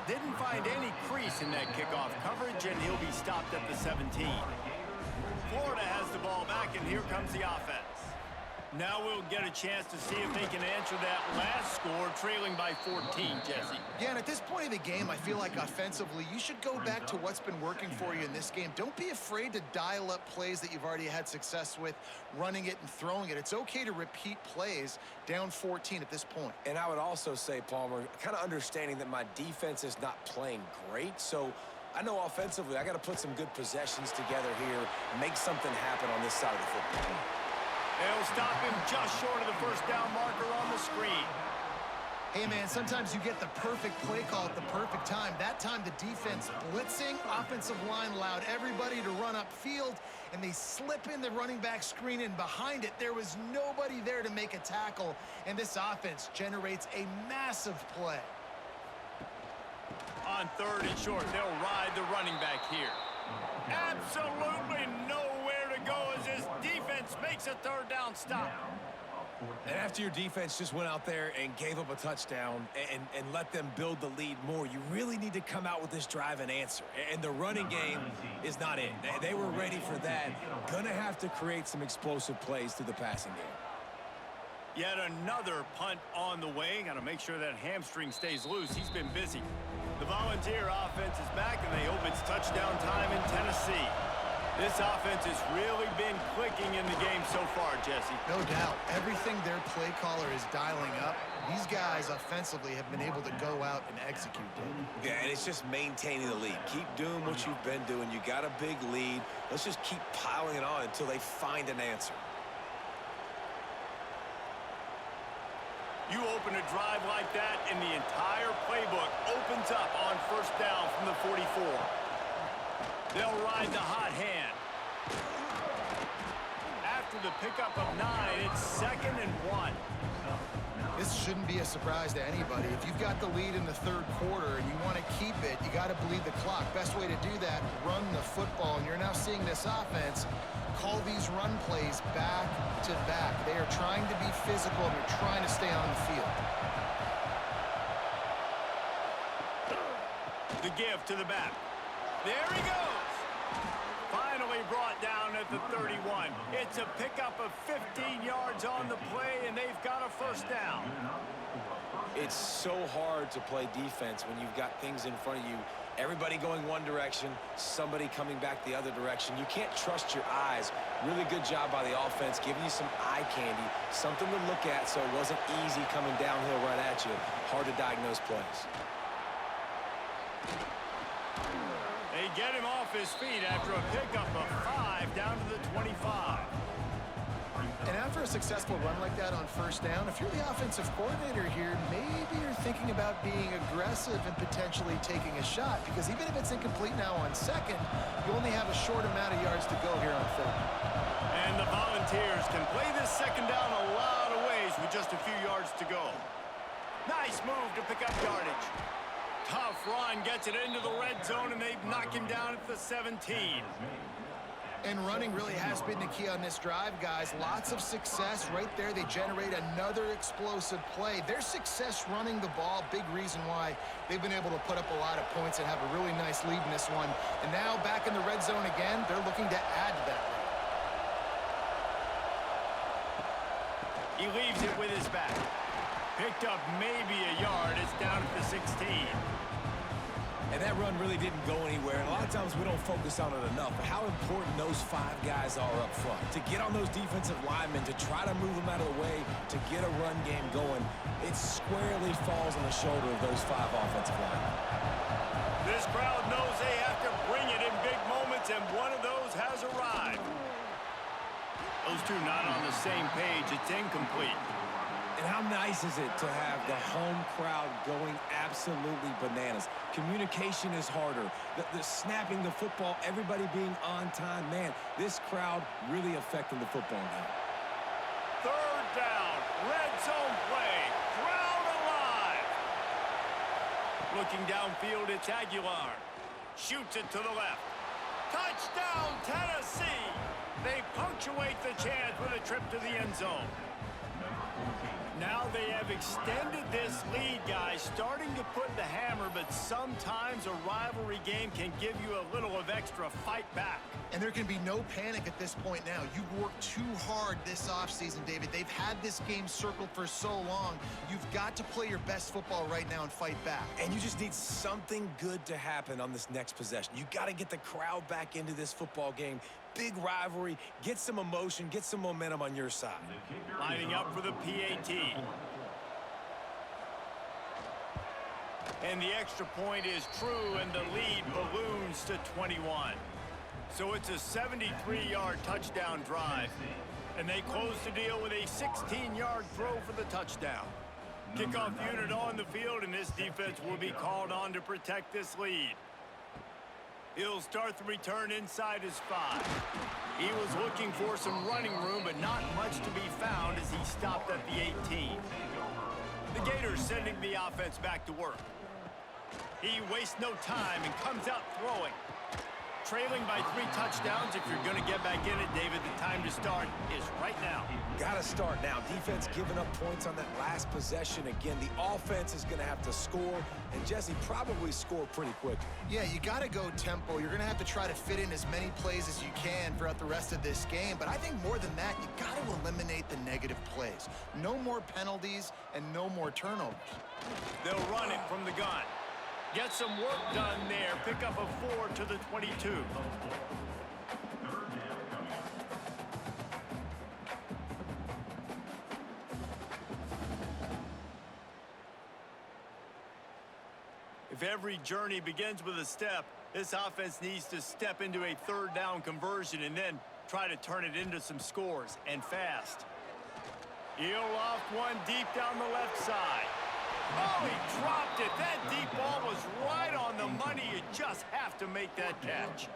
Didn't find any crease in that kickoff coverage, and he'll be stopped at the 17. Florida has the ball back, and here comes the offense. Now we'll get a chance to see if they can answer that last score, trailing by 14, Jesse. Yeah, and at this point of the game, I feel like offensively, you should go back to what's been working for you in this game. Don't be afraid to dial up plays that you've already had success with, running it and throwing it. It's okay to repeat plays down 14 at this point. And I would also say, Palmer, kind of understanding that my defense is not playing great, so I know offensively I got to put some good possessions together here, make something happen on this side of the football. They'll stop him just short of the first down marker on the screen. Hey, man, sometimes you get the perfect play call at the perfect time. That time the defense blitzing, offensive line allowed everybody to run upfield, and they slip in the running back screen, and behind it there was nobody there to make a tackle, and this offense generates a massive play. On 3rd and short, they'll ride the running back here. Absolutely nowhere to go as this defense makes a 3rd down stop. And after your defense just went out there and gave up a touchdown and let them build the lead more, you really need to come out with this drive and answer. And the running game is not it. They were ready for that. Gonna have to create some explosive plays through the passing game. Yet another punt on the way. Got to make sure that hamstring stays loose. He's been busy. The Volunteer offense is back, and they hope it's touchdown time in Tennessee. This offense has really been clicking in the game so far, Jesse. No doubt. Everything their play caller is dialing up, these guys offensively have been able to go out and execute, David. Yeah, and it's just maintaining the lead. Keep doing what you've been doing. You got a big lead. Let's just keep piling it on until they find an answer. You open a drive like that, and the entire playbook opens up on 1st down from the 44. They'll ride the hot hand. After the pickup of 9, it's 2nd and 1. This shouldn't be a surprise to anybody. If you've got the lead in the 3rd quarter and you want to keep it, you got to bleed the clock. Best way to do that, run the football. And you're now seeing this offense call these run plays back to back. They are trying to be physical, and they're trying to stay on the field. The give to the back. There he goes. Finally brought down at the 31. It's a pickup of 15 yards on the play, and they've got a 1st down. It's so hard to play defense when you've got things in front of you. Everybody going one direction, somebody coming back the other direction. You can't trust your eyes. Really good job by the offense, giving you some eye candy, something to look at so it wasn't easy coming downhill right at you. Hard to diagnose plays. They get him off his feet after a pickup of 5 down to the 25. And after a successful run like that on 1st down, if you're the offensive coordinator here, maybe you're thinking about being aggressive and potentially taking a shot, because even if it's incomplete now on 2nd, you only have a short amount of yards to go here on 3rd. And the Volunteers can play this 2nd down a lot of ways with just a few yards to go. Nice move to pick up yardage. Tough run gets it into the red zone, and they knock him down at the 17. And running really has been the key on this drive, guys. Lots of success right there. They generate another explosive play. Their success running the ball, big reason why they've been able to put up a lot of points and have a really nice lead in this one. And now back in the red zone again, they're looking to add to that lead. He leaves it with his back. Picked up maybe a yard. It's down at the 16. And that run really didn't go anywhere, and a lot of times we don't focus on it enough, but how important those 5 guys are up front. To get on those defensive linemen, to try to move them out of the way, to get a run game going, it squarely falls on the shoulder of those 5 offensive linemen. This crowd knows they have to bring it in big moments, and one of those has arrived. Those two not on the same page. It's incomplete. And how nice is it to have the home crowd going absolutely bananas? Communication is harder. The snapping the football, everybody being on time. Man, this crowd really affecting the football game. 3rd down. Red zone looking downfield. It's Aguilar. Shoots it to the left. Touchdown, Tennessee! They punctuate the chance with a trip to the end zone. Now they have extended this lead, guys, starting to put the hammer, but sometimes a rivalry game can give you a little of extra fight back. And there can be no panic at this point now. You've worked too hard this offseason, David. They've had this game circled for so long. You've got to play your best football right now and fight back. And you just need something good to happen on this next possession. You got to get the crowd back into this football game. Big rivalry, get some emotion, get some momentum on your side. Lining up for the PAT. And the extra point is true, and the lead balloons to 21. So it's a 73-yard touchdown drive. And they close the deal with a 16-yard throw for the touchdown. Kickoff unit on the field, and this defense will be called on to protect this lead. He'll start the return inside his 5. He was looking for some running room, but not much to be found as he stopped at the 18. The Gators sending the offense back to work. He wastes no time and comes out throwing. Trailing by 3 touchdowns. If you're going to get back in it, David, the time to start is right now. Got to start now. Defense giving up points on that last possession. Again, the offense is going to have to score, and Jesse probably score pretty quick. Yeah, you got to go tempo. You're going to have to try to fit in as many plays as you can throughout the rest of this game. But I think more than that, you got to eliminate the negative plays. No more penalties and no more turnovers. They'll run it from the gun. Get some work done there. Pick up a 4 to the 22. If every journey begins with a step, this offense needs to step into a 3rd down conversion and then try to turn it into some scores, and fast. He'll loft one deep down the left side. Oh, he dropped it. That deep ball was right on the money. You just have to make that catch.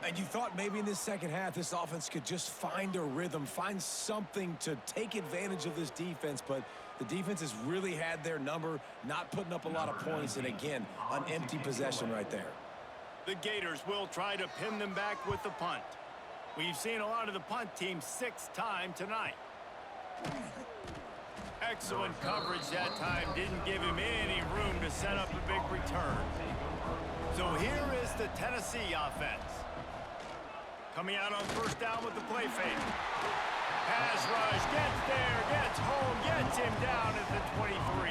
And you thought maybe in this second half this offense could just find a rhythm, find something to take advantage of this defense, but the defense has really had their number, not putting up a lot of points, and again, an empty possession right there. The Gators will try to pin them back with the punt. We've seen a lot of the punt team 6th time tonight. Excellent coverage that time. Didn't give him any room to set up a big return. So here is the Tennessee offense. Coming out on 1st down with the play fake. Pass rush, gets there, gets home, gets him down at the 23.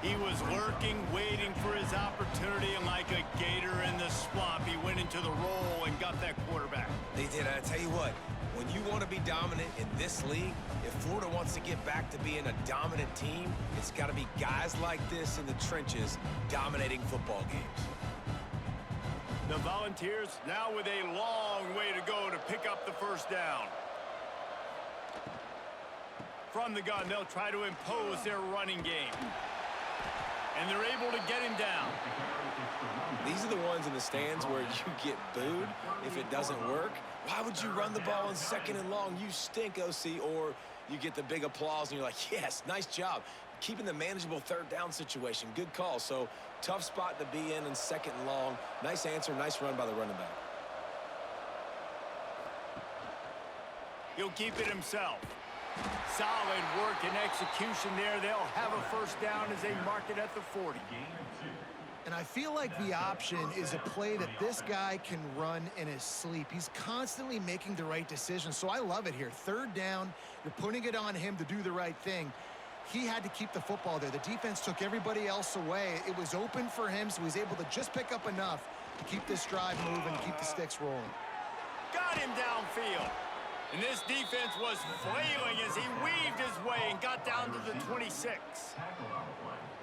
He was lurking, waiting for his opportunity, and like a gator in the swamp, he went into the roll and got that quarterback. They did. I tell you what, when you want to be dominant in this league, if Florida wants to get back to being a dominant team, it's got to be guys like this in the trenches dominating football games. The Volunteers now with a long way to go to pick up the 1st down. From the gun, they'll try to impose their running game. And they're able to get him down. These are the ones in the stands where you get booed if it doesn't work. Why would you run the ball on 2nd and long? You stink, OC. Or you get the big applause and you're like, yes, nice job. Keeping the manageable 3rd down situation. Good call. So tough spot to be in 2nd and long. Nice answer, nice run by the running back. He'll keep it himself. Solid work and execution there. They'll have a 1st down as they mark it at the 40. And I feel like the option is a play that this guy can run in his sleep. He's constantly making the right decision, so I love it here. 3rd down, you're putting it on him to do the right thing. He had to keep the football there. The defense took everybody else away. It was open for him, so he's able to just pick up enough to keep this drive moving, keep the sticks rolling. Got him downfield. And this defense was flailing as he weaved his way and got down to the 26.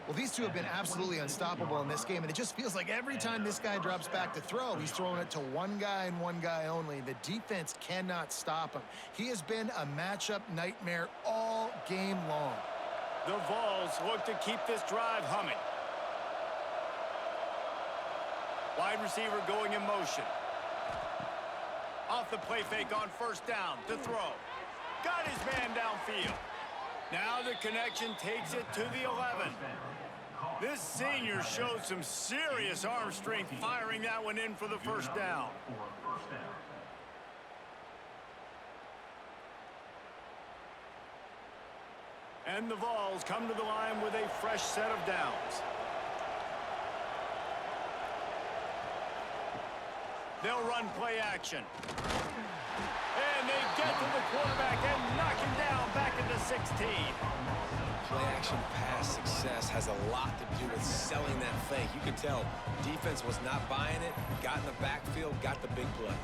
Well, these two have been absolutely unstoppable in this game, and it just feels like every time this guy drops back to throw, he's throwing it to one guy and one guy only. The defense cannot stop him. He has been a matchup nightmare all game long. The Vols look to keep this drive humming. Wide receiver going in motion. Off the play fake on 1st down to throw. Got his man downfield. Now the connection takes it to the 11. This senior showed some serious arm strength firing that one in for the first down. And the Vols come to the line with a fresh set of downs. They'll run play action. And they get to the quarterback and knock him down back into 16. Play action pass success has a lot to do with selling that fake. You could tell defense was not buying it, got in the backfield, got the big play.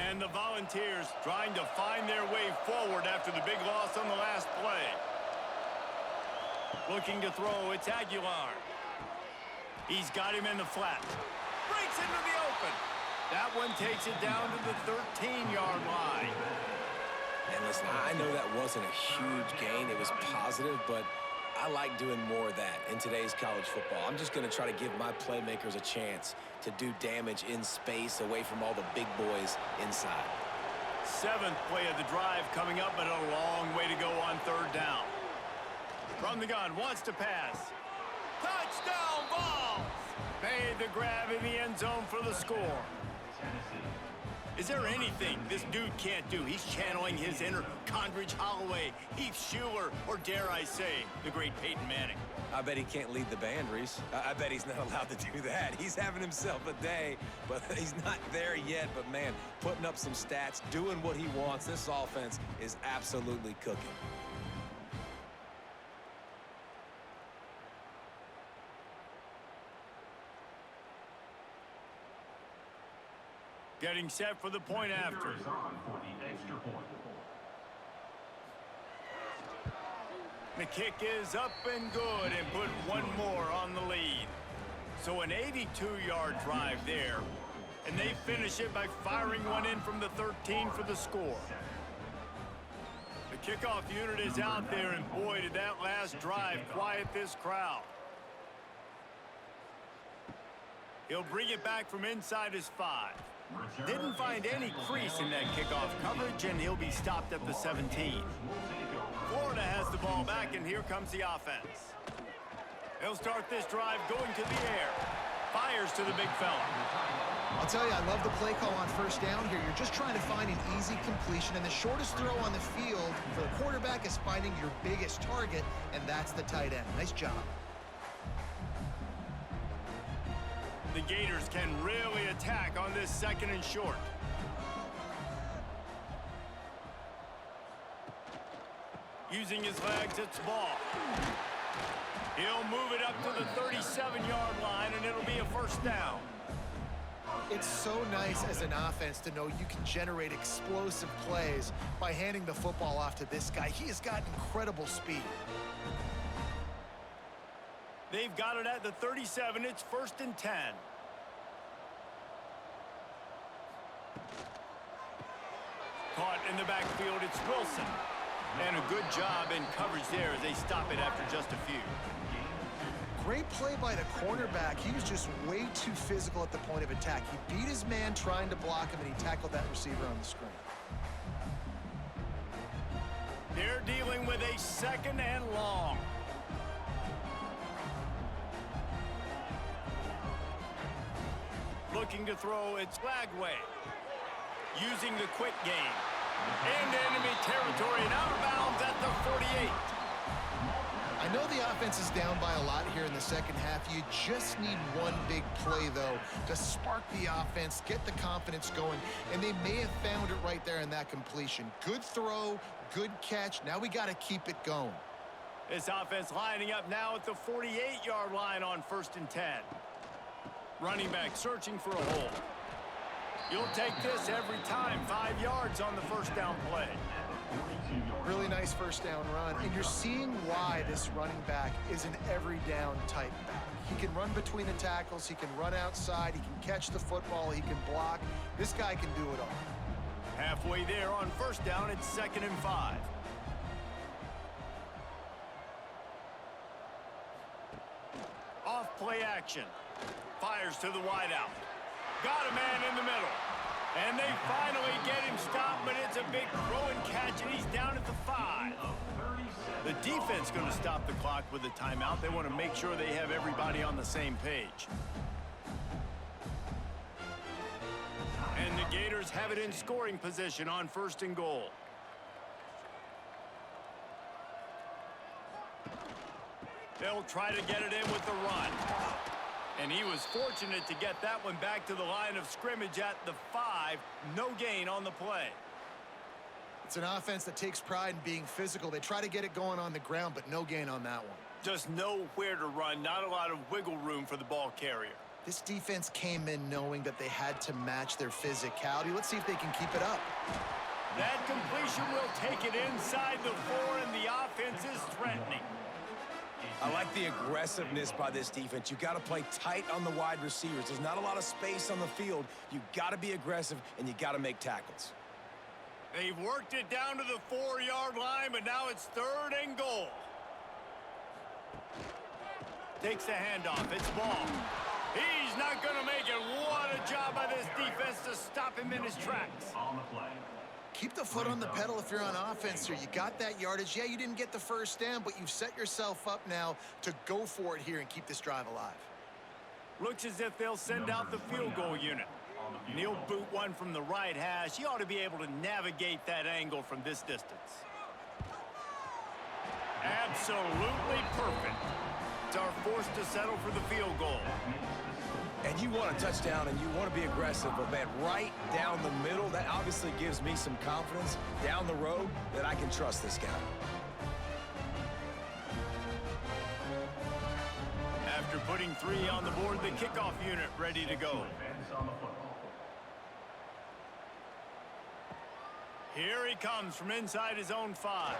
And the Volunteers trying to find their way forward after the big loss on the last play. Looking to throw, it's Aguilar. He's got him in the flat. Breaks into the open. That one takes it down to the 13-yard line. And listen, I know that wasn't a huge gain. It was positive, but I like doing more of that in today's college football. I'm just going to try to give my playmakers a chance to do damage in space away from all the big boys inside. 7th play of the drive coming up, but a long way to go on 3rd down. From the gun, wants to pass. Touchdown, Vols! Made the grab in the end zone for the score. Is there anything this dude can't do? He's channeling his inner Condridge Holloway, Heath Schuler, or dare I say, the great Peyton Manning. I bet he can't lead the band, Reese. I bet he's not allowed to do that. He's having himself a day, but he's not there yet. But, man, putting up some stats, doing what he wants. This offense is absolutely cooking. Getting set for the point after. The kick is up and good and put one more on the lead. So an 82-yard drive there. And they finish it by firing one in from the 13 for the score. The kickoff unit is out there, and boy, did that last drive quiet this crowd. He'll bring it back from inside his 5. Didn't find any crease in that kickoff coverage, and he'll be stopped at the 17. Florida has the ball back, and here comes the offense. They'll start this drive going to the air. Fires to the big fella. I'll tell you, I love the play call on 1st down here. You're just trying to find an easy completion, and the shortest throw on the field for the quarterback is finding your biggest target, and that's the tight end. Nice job. The Gators can really attack on this 2nd and short. Using his legs, it's ball. He'll move it up to the 37-yard line, and it'll be a 1st down. It's so nice as an offense to know you can generate explosive plays by handing the football off to this guy. He has got incredible speed. They've got it at the 37. It's 1st and 10. Caught in the backfield, it's Wilson. And a good job in coverage there as they stop it after just a few. Great play by the cornerback. He was just way too physical at the point of attack. He beat his man trying to block him, and he tackled that receiver on the screen. They're dealing with a 2nd and long. Looking to throw, it's Lagway. Using the quick game. Into enemy territory and out of bounds at the 48. I know the offense is down by a lot here in the 2nd half. You just need one big play, though, to spark the offense, get the confidence going, and they may have found it right there in that completion. Good throw, good catch. Now we got to keep it going. This offense lining up now at the 48-yard line on 1st and 10. Running back searching for a hole. You'll take this every time. 5 yards on the 1st down play. Really nice 1st down run, and you're seeing why this running back is an every down type back. He can run between the tackles, he can run outside, he can catch the football, he can block. This guy can do it all. Halfway there on 1st down, it's 2nd and 5. Off play action. Fires to the wideout. Got a man in the middle. And they finally get him stopped, but it's a big throw and catch, and he's down at the 5. The defense going to stop the clock with a timeout. They want to make sure they have everybody on the same page. And the Gators have it in scoring position on 1st and goal. They'll try to get it in with the run. And he was fortunate to get that one back to the line of scrimmage at the 5. No gain on the play. It's an offense that takes pride in being physical. They try to get it going on the ground, but no gain on that one. Just nowhere to run. Not a lot of wiggle room for the ball carrier. This defense came in knowing that they had to match their physicality. Let's see if they can keep it up. That completion will take it inside the 4, and the offense is threatening. I like the aggressiveness by this defense. You got to play tight on the wide receivers. There's not a lot of space on the field. You got to be aggressive, and you got to make tackles. They've worked it down to the 4-yard line, but now it's 3rd and goal. Takes the handoff. It's ball. He's not going to make it. What a job by this defense to stop him in his tracks. On the play. Keep the foot on the pedal if you're on offense here. You got that yardage. Yeah, you didn't get the first down, but you've set yourself up now to go for it here and keep this drive alive. Looks as if they'll send out the field goal unit. And he'll boot one from the right hash. He ought to be able to navigate that angle from this distance. Absolutely perfect. It's our force to settle for the field goal. And you want a touchdown, and you want to be aggressive, but, man, right down the middle, that obviously gives me some confidence down the road that I can trust this guy. After putting 3 on the board, the kickoff unit ready to go. Defense on the football. Here he comes from inside his own 5.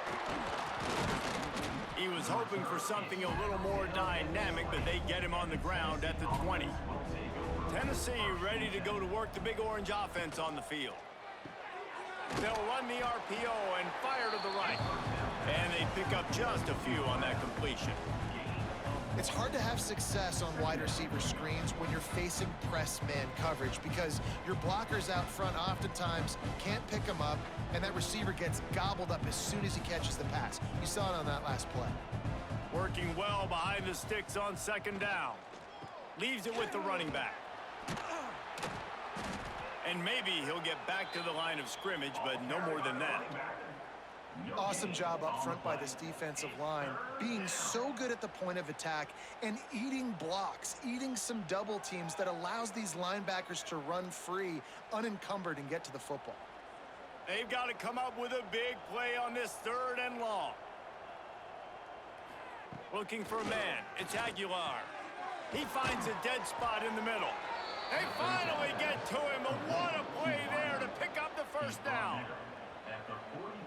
He was hoping for something a little more dynamic, but they get him on the ground at the 20. Tennessee ready to go to work the Big Orange offense on the field. They'll run the RPO and fire to the right. And they pick up just a few on that completion. It's hard to have success on wide receiver screens when you're facing press man coverage because your blockers out front oftentimes can't pick them up, and that receiver gets gobbled up as soon as he catches the pass. You saw it on that last play. Working well behind the sticks on 2nd down. Leaves it with the running back. And maybe he'll get back to the line of scrimmage, but no more than that. Awesome job up front by this defensive line, being so good at the point of attack and eating blocks, eating some double teams that allows these linebackers to run free, unencumbered, and get to the football. They've got to come up with a big play on this 3rd and long. Looking for a man. It's Aguilar. He finds a dead spot in the middle. They finally get to him, but what a play there to pick up the 1st down.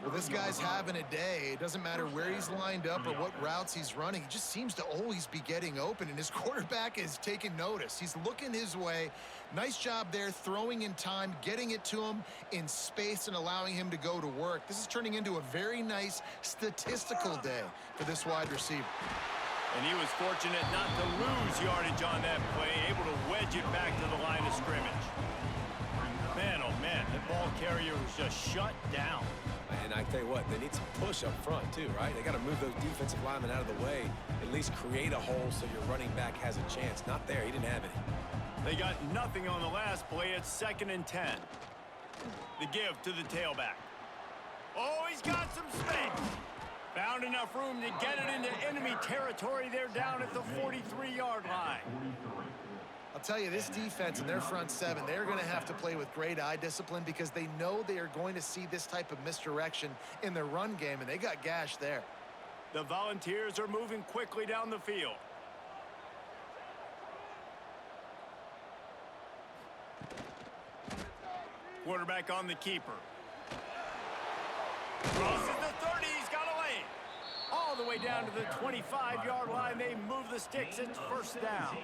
Well, this guy's having a day. It doesn't matter where he's lined up or what routes he's running. He just seems to always be getting open, and his quarterback is taking notice. He's looking his way. Nice job there, throwing in time, getting it to him in space and allowing him to go to work. This is turning into a very nice statistical day for this wide receiver. And he was fortunate not to lose yardage on that play, able to wedge it back to the line of scrimmage. Man, oh man, the ball carrier was just shut down. And I tell you what, they need some push up front too, right? They got to move those defensive linemen out of the way, at least create a hole so your running back has a chance. Not there. He didn't have any. They got nothing on the last play. It's 2nd and 10. The give to the tailback. Oh, he's got some space. Found enough room to get it into enemy territory. They're down at the 43-yard line. I'll tell you, this defense and their front 7, they're going to have to play with great eye discipline because they know they are going to see this type of misdirection in their run game, and they got gashed there. The Volunteers are moving quickly down the field. Quarterback on the keeper. Crosses the 30. He's got a lane. All the way down to the 25-yard line. They move the sticks. It's 1st down.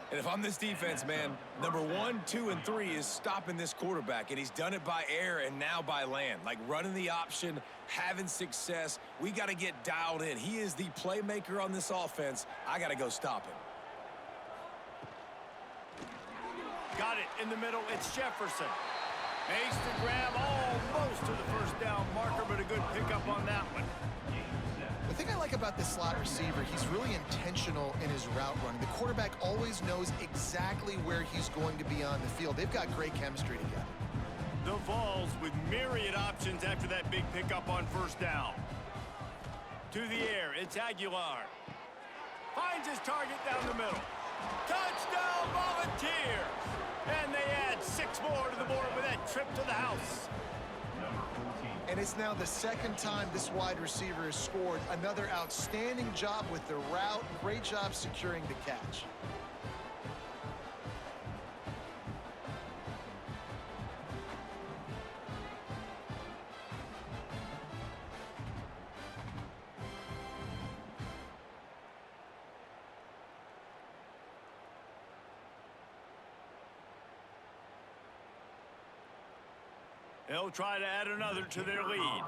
And if I'm this defense, man, number 1, 2, and 3 is stopping this quarterback, and he's done it by air and now by land. Like running the option, having success. We got to get dialed in. He is the playmaker on this offense. I got to go stop him. Got it in the middle. It's Jefferson. Makes the grab almost to the first down marker, but a good pickup on that one. The thing I like about this slot receiver, he's really intentional in his route running. The quarterback always knows exactly where he's going to be on the field. They've got great chemistry together. The Vols with myriad options after that big pickup on first down. To the air, it's Aguilar. Finds his target down the middle. Touchdown, Volunteers! And they add 6 more to the board with that trip to the house. And it's now the second time this wide receiver has scored. Another outstanding job with the route. Great job securing the catch. They'll try to add another to their lead.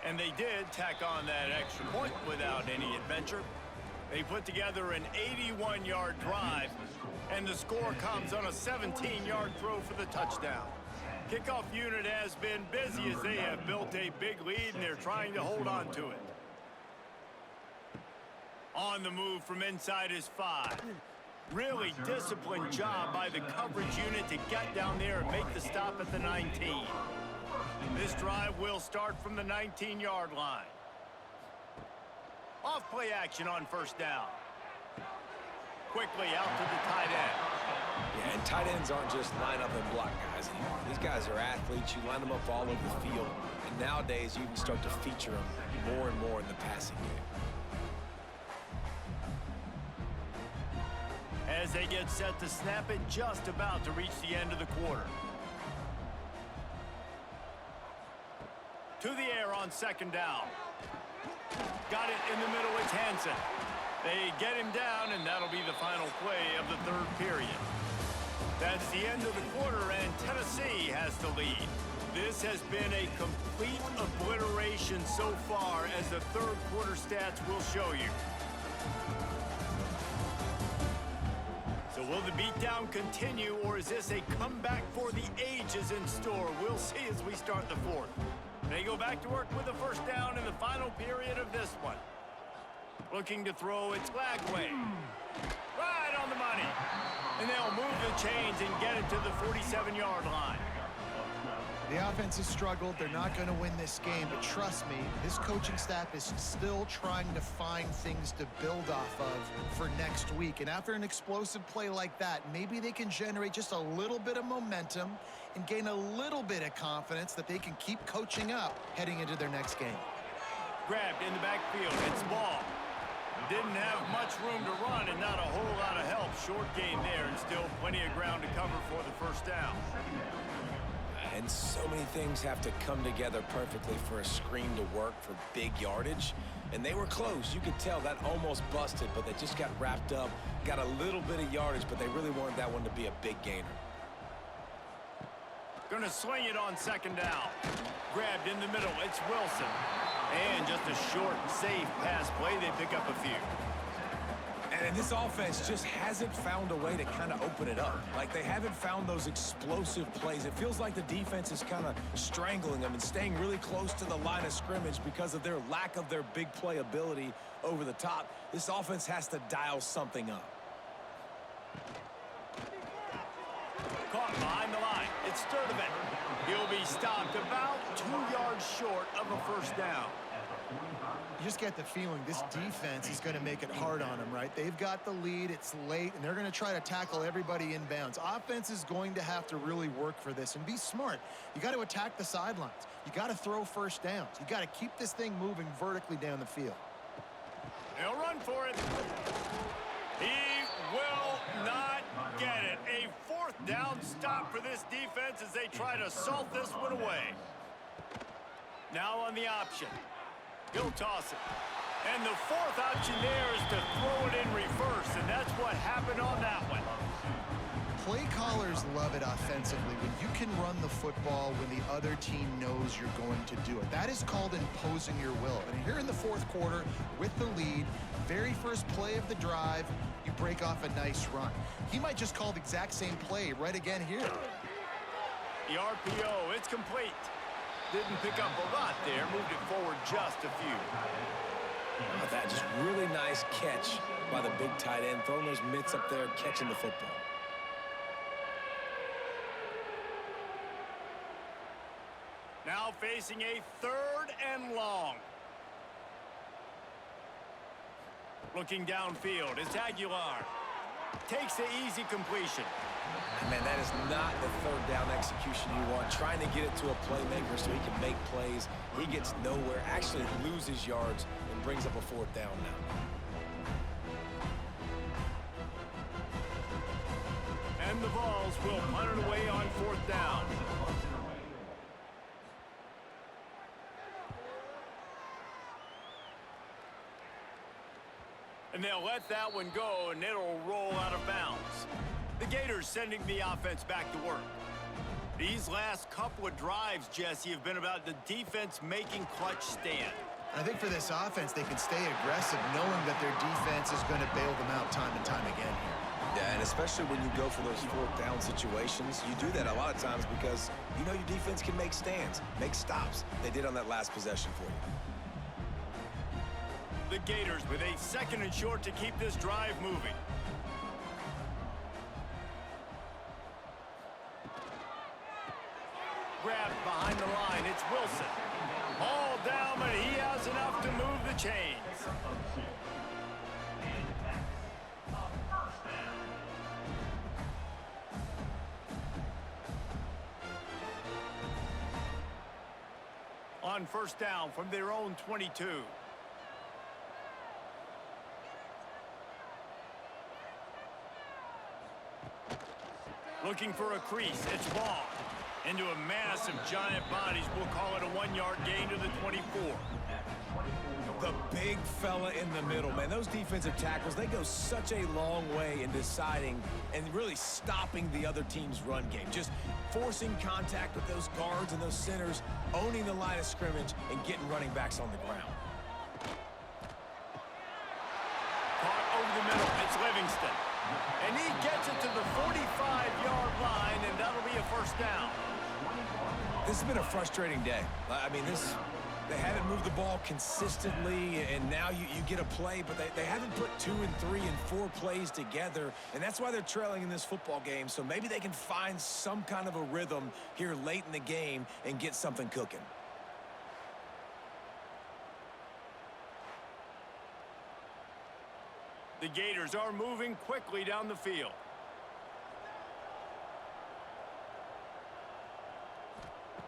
And they did tack on that extra point without any adventure. They put together an 81-yard drive, and the score comes on a 17-yard throw for the touchdown. Kickoff unit has been busy as they have built a big lead, and they're trying to hold on to it. On the move from inside is 5. Really disciplined job by the coverage unit to get down there and make the stop at the 19. This drive will start from the 19-yard line. Off play action on first down. Quickly out to the tight end. Yeah, and tight ends aren't just line up and block guys anymore. These guys are athletes. You line them up all over the field. And nowadays, you can start to feature them more and more in the passing game. As they get set to snap it, just about to reach the end of the quarter. To the air on second down. Got it in the middle, it's Hansen. They get him down, and that'll be the final play of the third period. That's the end of the quarter, and Tennessee has the lead. This has been a complete obliteration so far, as the third quarter stats will show you. So will the beatdown continue, or is this a comeback for the ages in store? We'll see as we start the fourth. They go back to work with the first down in the final period of this one. Looking to throw, it's Lagway. Right on the money. And they'll move the chains and get it to the 47-yard line. The offense has struggled. They're not going to win this game, but trust me, this coaching staff is still trying to find things to build off of for next week. And after an explosive play like that, maybe they can generate just a little bit of momentum and gain a little bit of confidence that they can keep coaching up heading into their next game. Grabbed in the backfield. It's Ball. Didn't have much room to run and not a whole lot of help. Short game there, and still plenty of ground to cover for the first down. And so many things have to come together perfectly for a screen to work for big yardage. And they were close. You could tell that almost busted, but they just got wrapped up, got a little bit of yardage, but they really wanted that one to be a big gainer. Gonna swing it on second down. Grabbed in the middle, it's Wilson. And just a short, safe pass play, they pick up a few. And this offense just hasn't found a way to kind of open it up. Like, they haven't found those explosive plays. It feels like the defense is kind of strangling them and staying really close to the line of scrimmage because of their lack of their big play ability over the top. This offense has to dial something up. Caught behind the line. It's Sturdivant. He'll be stopped about 2 yards short of a first down. You just get the feeling this defense is going to make it hard on them, right? They've got the lead, it's late, and they're going to try to tackle everybody inbounds. Offense is going to have to really work for this and be smart. You got to attack the sidelines. You got to throw first downs. You got to keep this thing moving vertically down the field. They'll run for it. He will not get it. A fourth down stop for this defense as they try to salt this one away. Now on the option. He'll toss it. And the fourth option there is to throw it in reverse, and that's what happened on that one. Play callers love it offensively when you can run the football when the other team knows you're going to do it. That is called imposing your will. And here in the fourth quarter, with the lead, very first play of the drive, you break off a nice run. He might just call the exact same play right again here. The RPO, it's complete. Didn't pick up a lot there, moved it forward just a few. How about that? Just really nice catch by the big tight end, throwing those mitts up there, catching the football. Now facing a 3rd and long. Looking downfield, it's Aguilar. Takes the easy completion. Man, that is not the 3rd down execution you want. Trying to get it to a playmaker so he can make plays. He gets nowhere, actually loses yards, and brings up a 4th down now. And the Vols will punt it away on 4th down. And they'll let that one go, and it'll roll out of bounds. The Gators sending the offense back to work. These last couple of drives, Jesse, have been about the defense making clutch stand. I think for this offense, they can stay aggressive knowing that their defense is going to bail them out time and time again here. Yeah, and especially when you go for those 4th down situations, you do that a lot of times because you know your defense can make stands, make stops. They did on that last possession for you. The Gators with a 2nd and short to keep this drive moving. Grabbed behind the line, it's Wilson. All down, but he has enough to move the chains. On 1st down from their own 22. Looking for a crease, it's Vaughn. Into a massive giant bodies, we'll call it a 1-yard gain to the 24. The big fella in the middle, man. Those defensive tackles, they go such a long way in deciding and really stopping the other team's run game. Just forcing contact with those guards and those centers, owning the line of scrimmage, and getting running backs on the ground. Caught over the middle, it's Livingston. And he gets it to the 45-yard line, and that'll be a 1st down. This has been a frustrating day. I mean, they haven't moved the ball consistently, and now you get a play, but they haven't put 2 and 3 and 4 plays together, and that's why they're trailing in this football game. So maybe they can find some kind of a rhythm here late in the game and get something cooking. The Gators are moving quickly down the field.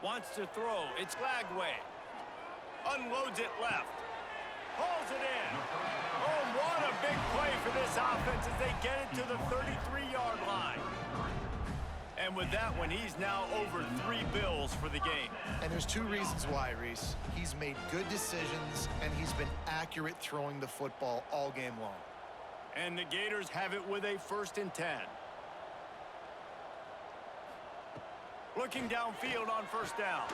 Wants to throw. It's Lagway. Unloads it left. Hauls it in. Oh, what a big play for this offense as they get it to the 33-yard line. And with that one, he's now over 3 bills for the game. And there's 2 reasons why, Reese. He's made good decisions, and he's been accurate throwing the football all game long. And the Gators have it with a 1st and 10. Looking downfield on 1st down.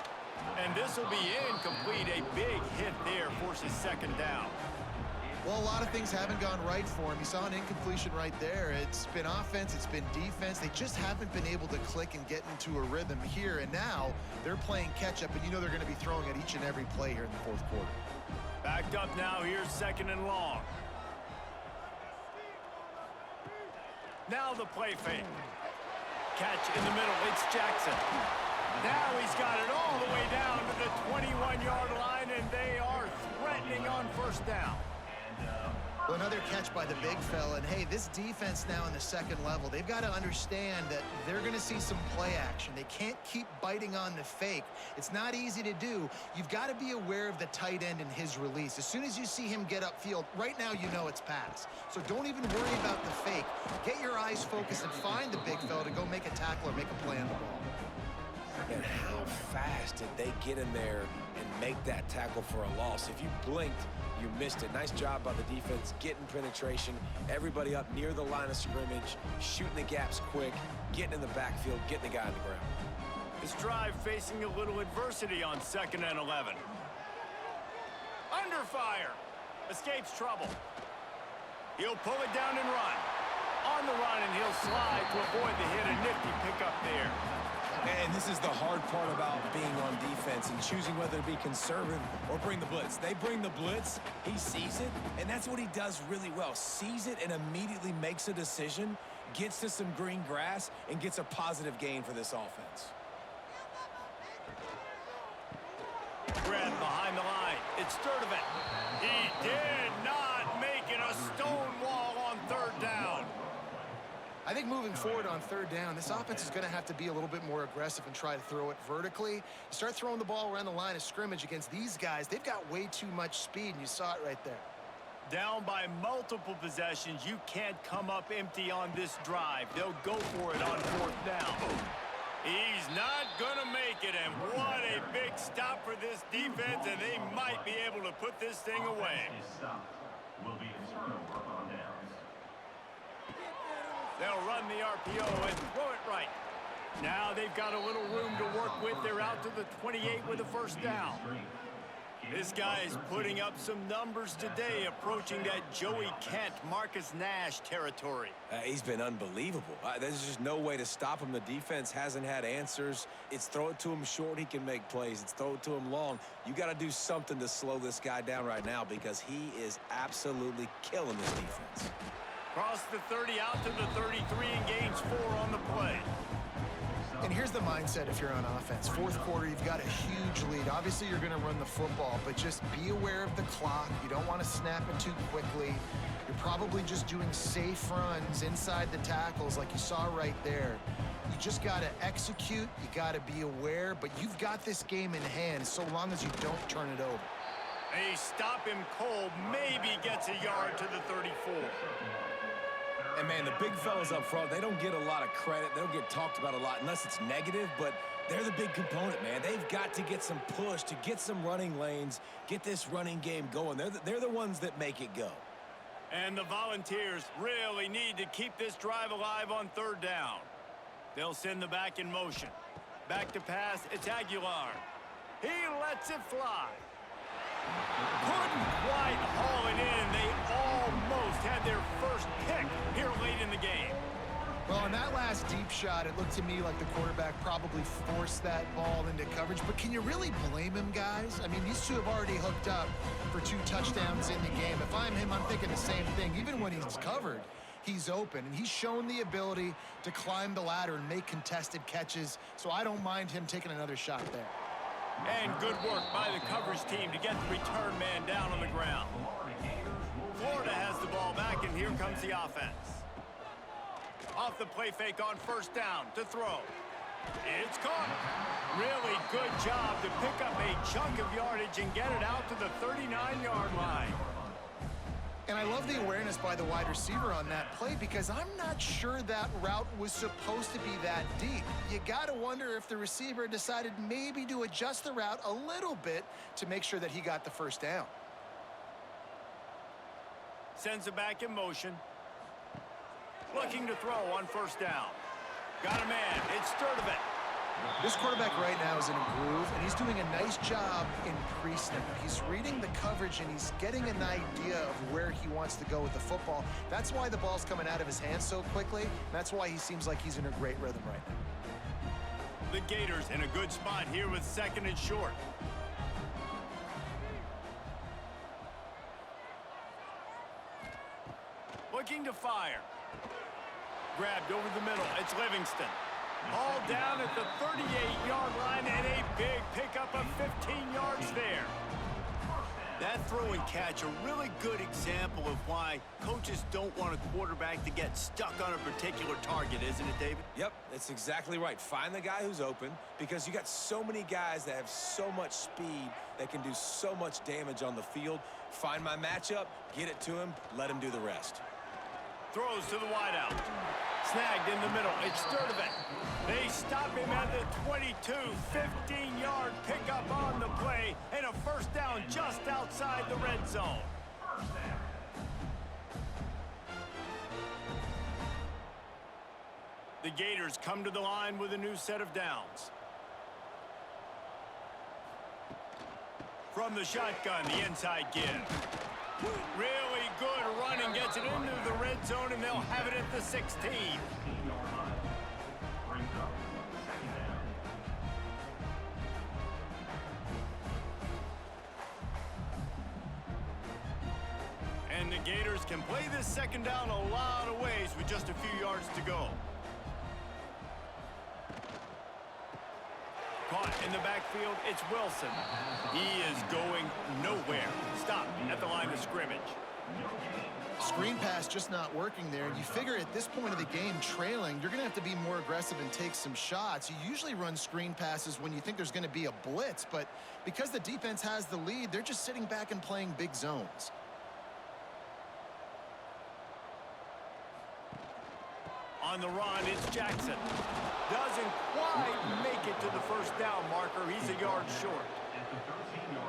And this will be incomplete. A big hit there forces 2nd down. Well, a lot of things haven't gone right for him. You saw an incompletion right there. It's been offense, it's been defense. They just haven't been able to click and get into a rhythm here. And now they're playing catch-up, and you know they're going to be throwing at each and every play here in the 4th quarter. Backed up now. Here's 2nd and long. Now the play fake. Catch in the middle. It's Jackson. Now he's got it all the way down to the 21-yard line, and they are threatening on 1st down. Well, another catch by the big fella. And, hey, this defense now in the 2nd level, they've got to understand that they're going to see some play action. They can't keep biting on the fake. It's not easy to do. You've got to be aware of the tight end and his release. As soon as you see him get upfield, right now you know it's pass. So don't even worry about the fake. Get your eyes focused and find the big fella to go make a tackle or make a play on the ball. And how fast did they get in there and make that tackle for a loss? If you blinked, you missed it. Nice job by the defense, getting penetration, everybody up near the line of scrimmage, shooting the gaps quick, getting in the backfield, getting the guy on the ground. This drive facing a little adversity on 2nd and 11. Under fire. Escapes trouble. He'll pull it down and run. On the run, and he'll slide to avoid the hit. A nifty pickup there. And this is the hard part about being on defense and choosing whether to be conservative or bring the blitz. They bring the blitz, he sees it, and that's what he does really well. Sees it and immediately makes a decision, gets to some green grass, and gets a positive gain for this offense. Grabbed behind the line. It's Sturdivant. He did not make it a stone wall on 3rd down. I think moving forward on 3rd down, this offense is going to have to be a little bit more aggressive and try to throw it vertically. You start throwing the ball around the line of scrimmage against these guys, they've got way too much speed, and you saw it right there. Down by multiple possessions, you can't come up empty on this drive. They'll go for it on 4th down. He's not going to make it, and what a big stop for this defense, and they might be able to put this thing away. Will be a turnover on downs. They'll run the RPO and throw it right. Now they've got a little room to work with. They're out to the 28 with a 1st down. This guy is putting up some numbers today, approaching that Joey Kent, Marcus Nash territory. He's been unbelievable. There's just no way to stop him. The defense hasn't had answers. It's throw it to him short, he can make plays. It's throw it to him long. You got to do something to slow this guy down right now because he is absolutely killing this defense. Cross the 30 out to the 33 and gains 4 on the play. And here's the mindset if you're on offense. 4th quarter, you've got a huge lead. Obviously, you're going to run the football, but just be aware of the clock. You don't want to snap it too quickly. You're probably just doing safe runs inside the tackles like you saw right there. You just got to execute. You got to be aware, but you've got this game in hand so long as you don't turn it over. They stop him cold, maybe gets a yard to the 34. And, man, the big fellas up front, they don't get a lot of credit. They don't get talked about a lot unless it's negative, but they're the big component, man. They've got to get some push, to get some running lanes, get this running game going. They're the ones that make it go. And the Volunteers really need to keep this drive alive on 3rd down. They'll send the back in motion. Back to pass, it's Aguilar. He lets it fly. Couldn't quite haul it in. They almost had their first pick here late in the game. Well, on that last deep shot, it looked to me like the quarterback probably forced that ball into coverage. But can you really blame him, guys? I mean, these two have already hooked up for 2 touchdowns in the game. If I'm him, I'm thinking the same thing. Even when he's covered, he's open. And he's shown the ability to climb the ladder and make contested catches. So I don't mind him taking another shot there. And good work by the coverage team to get the return man down on the ground. Florida has the ball back, and here comes the offense. Off the play fake on 1st down to throw. It's caught. Really good job to pick up a chunk of yardage and get it out to the 39-yard line. And I love the awareness by the wide receiver on that play because I'm not sure that route was supposed to be that deep. You got to wonder if the receiver decided maybe to adjust the route a little bit to make sure that he got the 1st down. Sends it back in motion. Looking to throw on 1st down. Got a man. It's Sturdivant. This quarterback right now is in a groove, and he's doing a nice job in pre-snap. He's reading the coverage, and he's getting an idea of where he wants to go with the football. That's why the ball's coming out of his hands so quickly. That's why he seems like he's in a great rhythm right now. The Gators in a good spot here with 2nd and short. Looking to fire. Grabbed over the middle. It's Livingston. All down at the 38-yard line, and a big pickup of 15 yards there. That throw and catch, a really good example of why coaches don't want a quarterback to get stuck on a particular target, isn't it, David? Yep, that's exactly right. Find the guy who's open because you got so many guys that have so much speed that can do so much damage on the field. Find my matchup, get it to him, let him do the rest. Throws to the wideout. Snagged in the middle. It's Sturdivant. They stop him at the 22. 15-yard pickup on the play, and a first down just outside the red zone. The Gators come to the line with a new set of downs. From the shotgun, the inside give. Really good running, gets it into the red zone, and they'll have it at the 16. And the Gators can play this second down a lot of ways with just a few yards to go. Caught in the backfield, it's Wilson. He is going nowhere. Stop at the line of scrimmage. Screen pass just not working there. You figure at this point of the game, trailing, you're going to have to be more aggressive and take some shots. You usually run screen passes when you think there's going to be a blitz, but because the defense has the lead, they're just sitting back and playing big zones. On the run, it's Jackson. Doesn't quite make it to the first down marker. He's a yard short.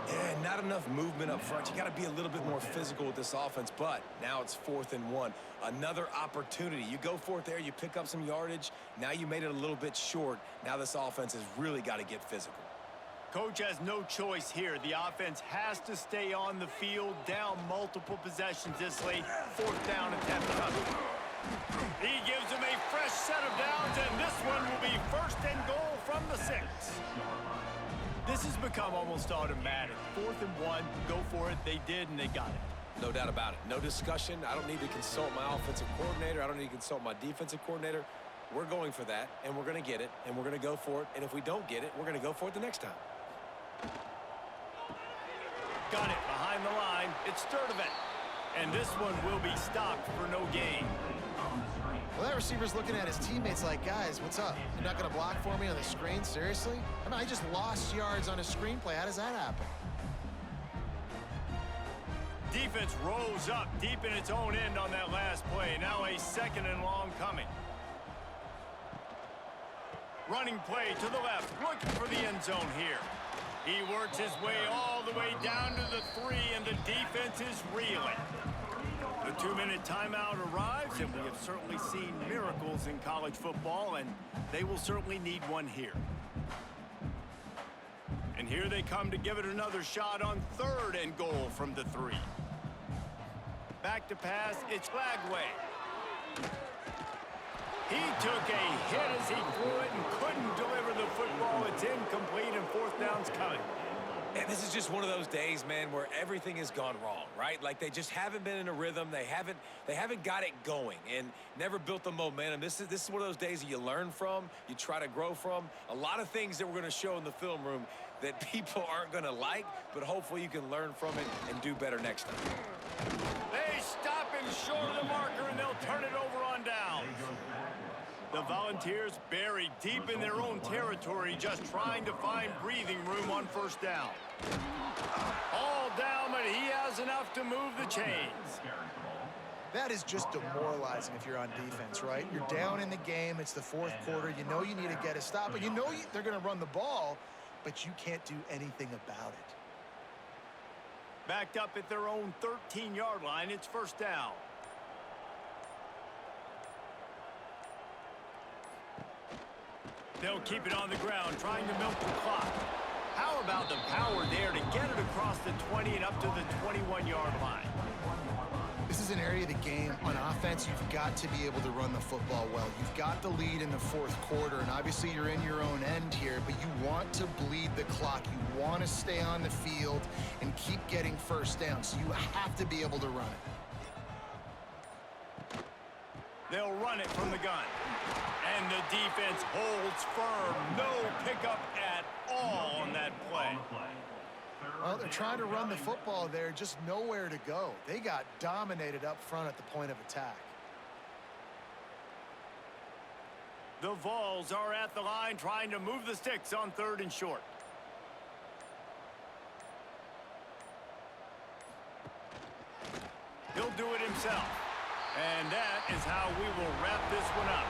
Yeah, not enough movement up front. You got to be a little bit more physical with this offense, but now it's 4th and 1. Another opportunity. You go for it there, you pick up some yardage. Now you made it a little bit short. Now this offense has really got to get physical. Coach has no choice here. The offense has to stay on the field, down multiple possessions this late. 4th down attempt coming. He gives them a fresh set of downs, and this one will be 1st and goal from the 6. This has become almost automatic. 4th and 1, go for it. They did, and they got it. No doubt about it. No discussion. I don't need to consult my offensive coordinator. I don't need to consult my defensive coordinator. We're going for that, and we're going to get it, and we're going to go for it. And if we don't get it, we're going to go for it the next time. Got it behind the line. It's Sturdivant. And this one will be stopped for no gain. Well, that receiver's looking at his teammates like, guys, what's up? You're not going to block for me on the screen? Seriously? I mean, I just lost yards on a screenplay. How does that happen? Defense rolls up deep in its own end on that last play. Now a 2nd and long coming. Running play to the left, looking for the end zone here. He works his way all the way down to the 3, and the defense is reeling. The 2-minute timeout arrives, and we have certainly seen miracles in college football, and they will certainly need one here. And here they come to give it another shot on 3rd and goal from the 3. Back to pass, it's Lagway. He took a hit as he threw it and couldn't deliver the football. It's incomplete, and 4th down's coming. And this is just one of those days, man, where everything has gone wrong, right? Like they just haven't been in a rhythm. They haven't got it going and never built the momentum. This is one of those days that you learn from, you try to grow from. A lot of things that we're going to show in the film room that people aren't going to like, but hopefully you can learn from it and do better next time. They stop him short of the marker, and they'll turn it over on down. The Volunteers buried deep in their own territory, just trying to find breathing room on 1st down. All down, but he has enough to move the chains. That is just demoralizing if you're on defense, right? You're down in the game. It's the 4th quarter. You know you need to get a stop, but you know they're going to run the ball, but you can't do anything about it. Backed up at their own 13-yard line, it's 1st down. They'll keep it on the ground, trying to milk the clock. How about the power there to get it across the 20 and up to the 21-yard line? This is an area of the game. On offense, you've got to be able to run the football well. You've got the lead in the 4th quarter, and obviously you're in your own end here, but you want to bleed the clock. You want to stay on the field and keep getting 1st down, so you have to be able to run it. They'll run it from the gun. And the defense holds firm. No pickup at all on that play. Well, they're trying to run the football there, just nowhere to go. They got dominated up front at the point of attack. The Vols are at the line trying to move the sticks on 3rd and short. He'll do it himself. And that is how we will wrap this one up.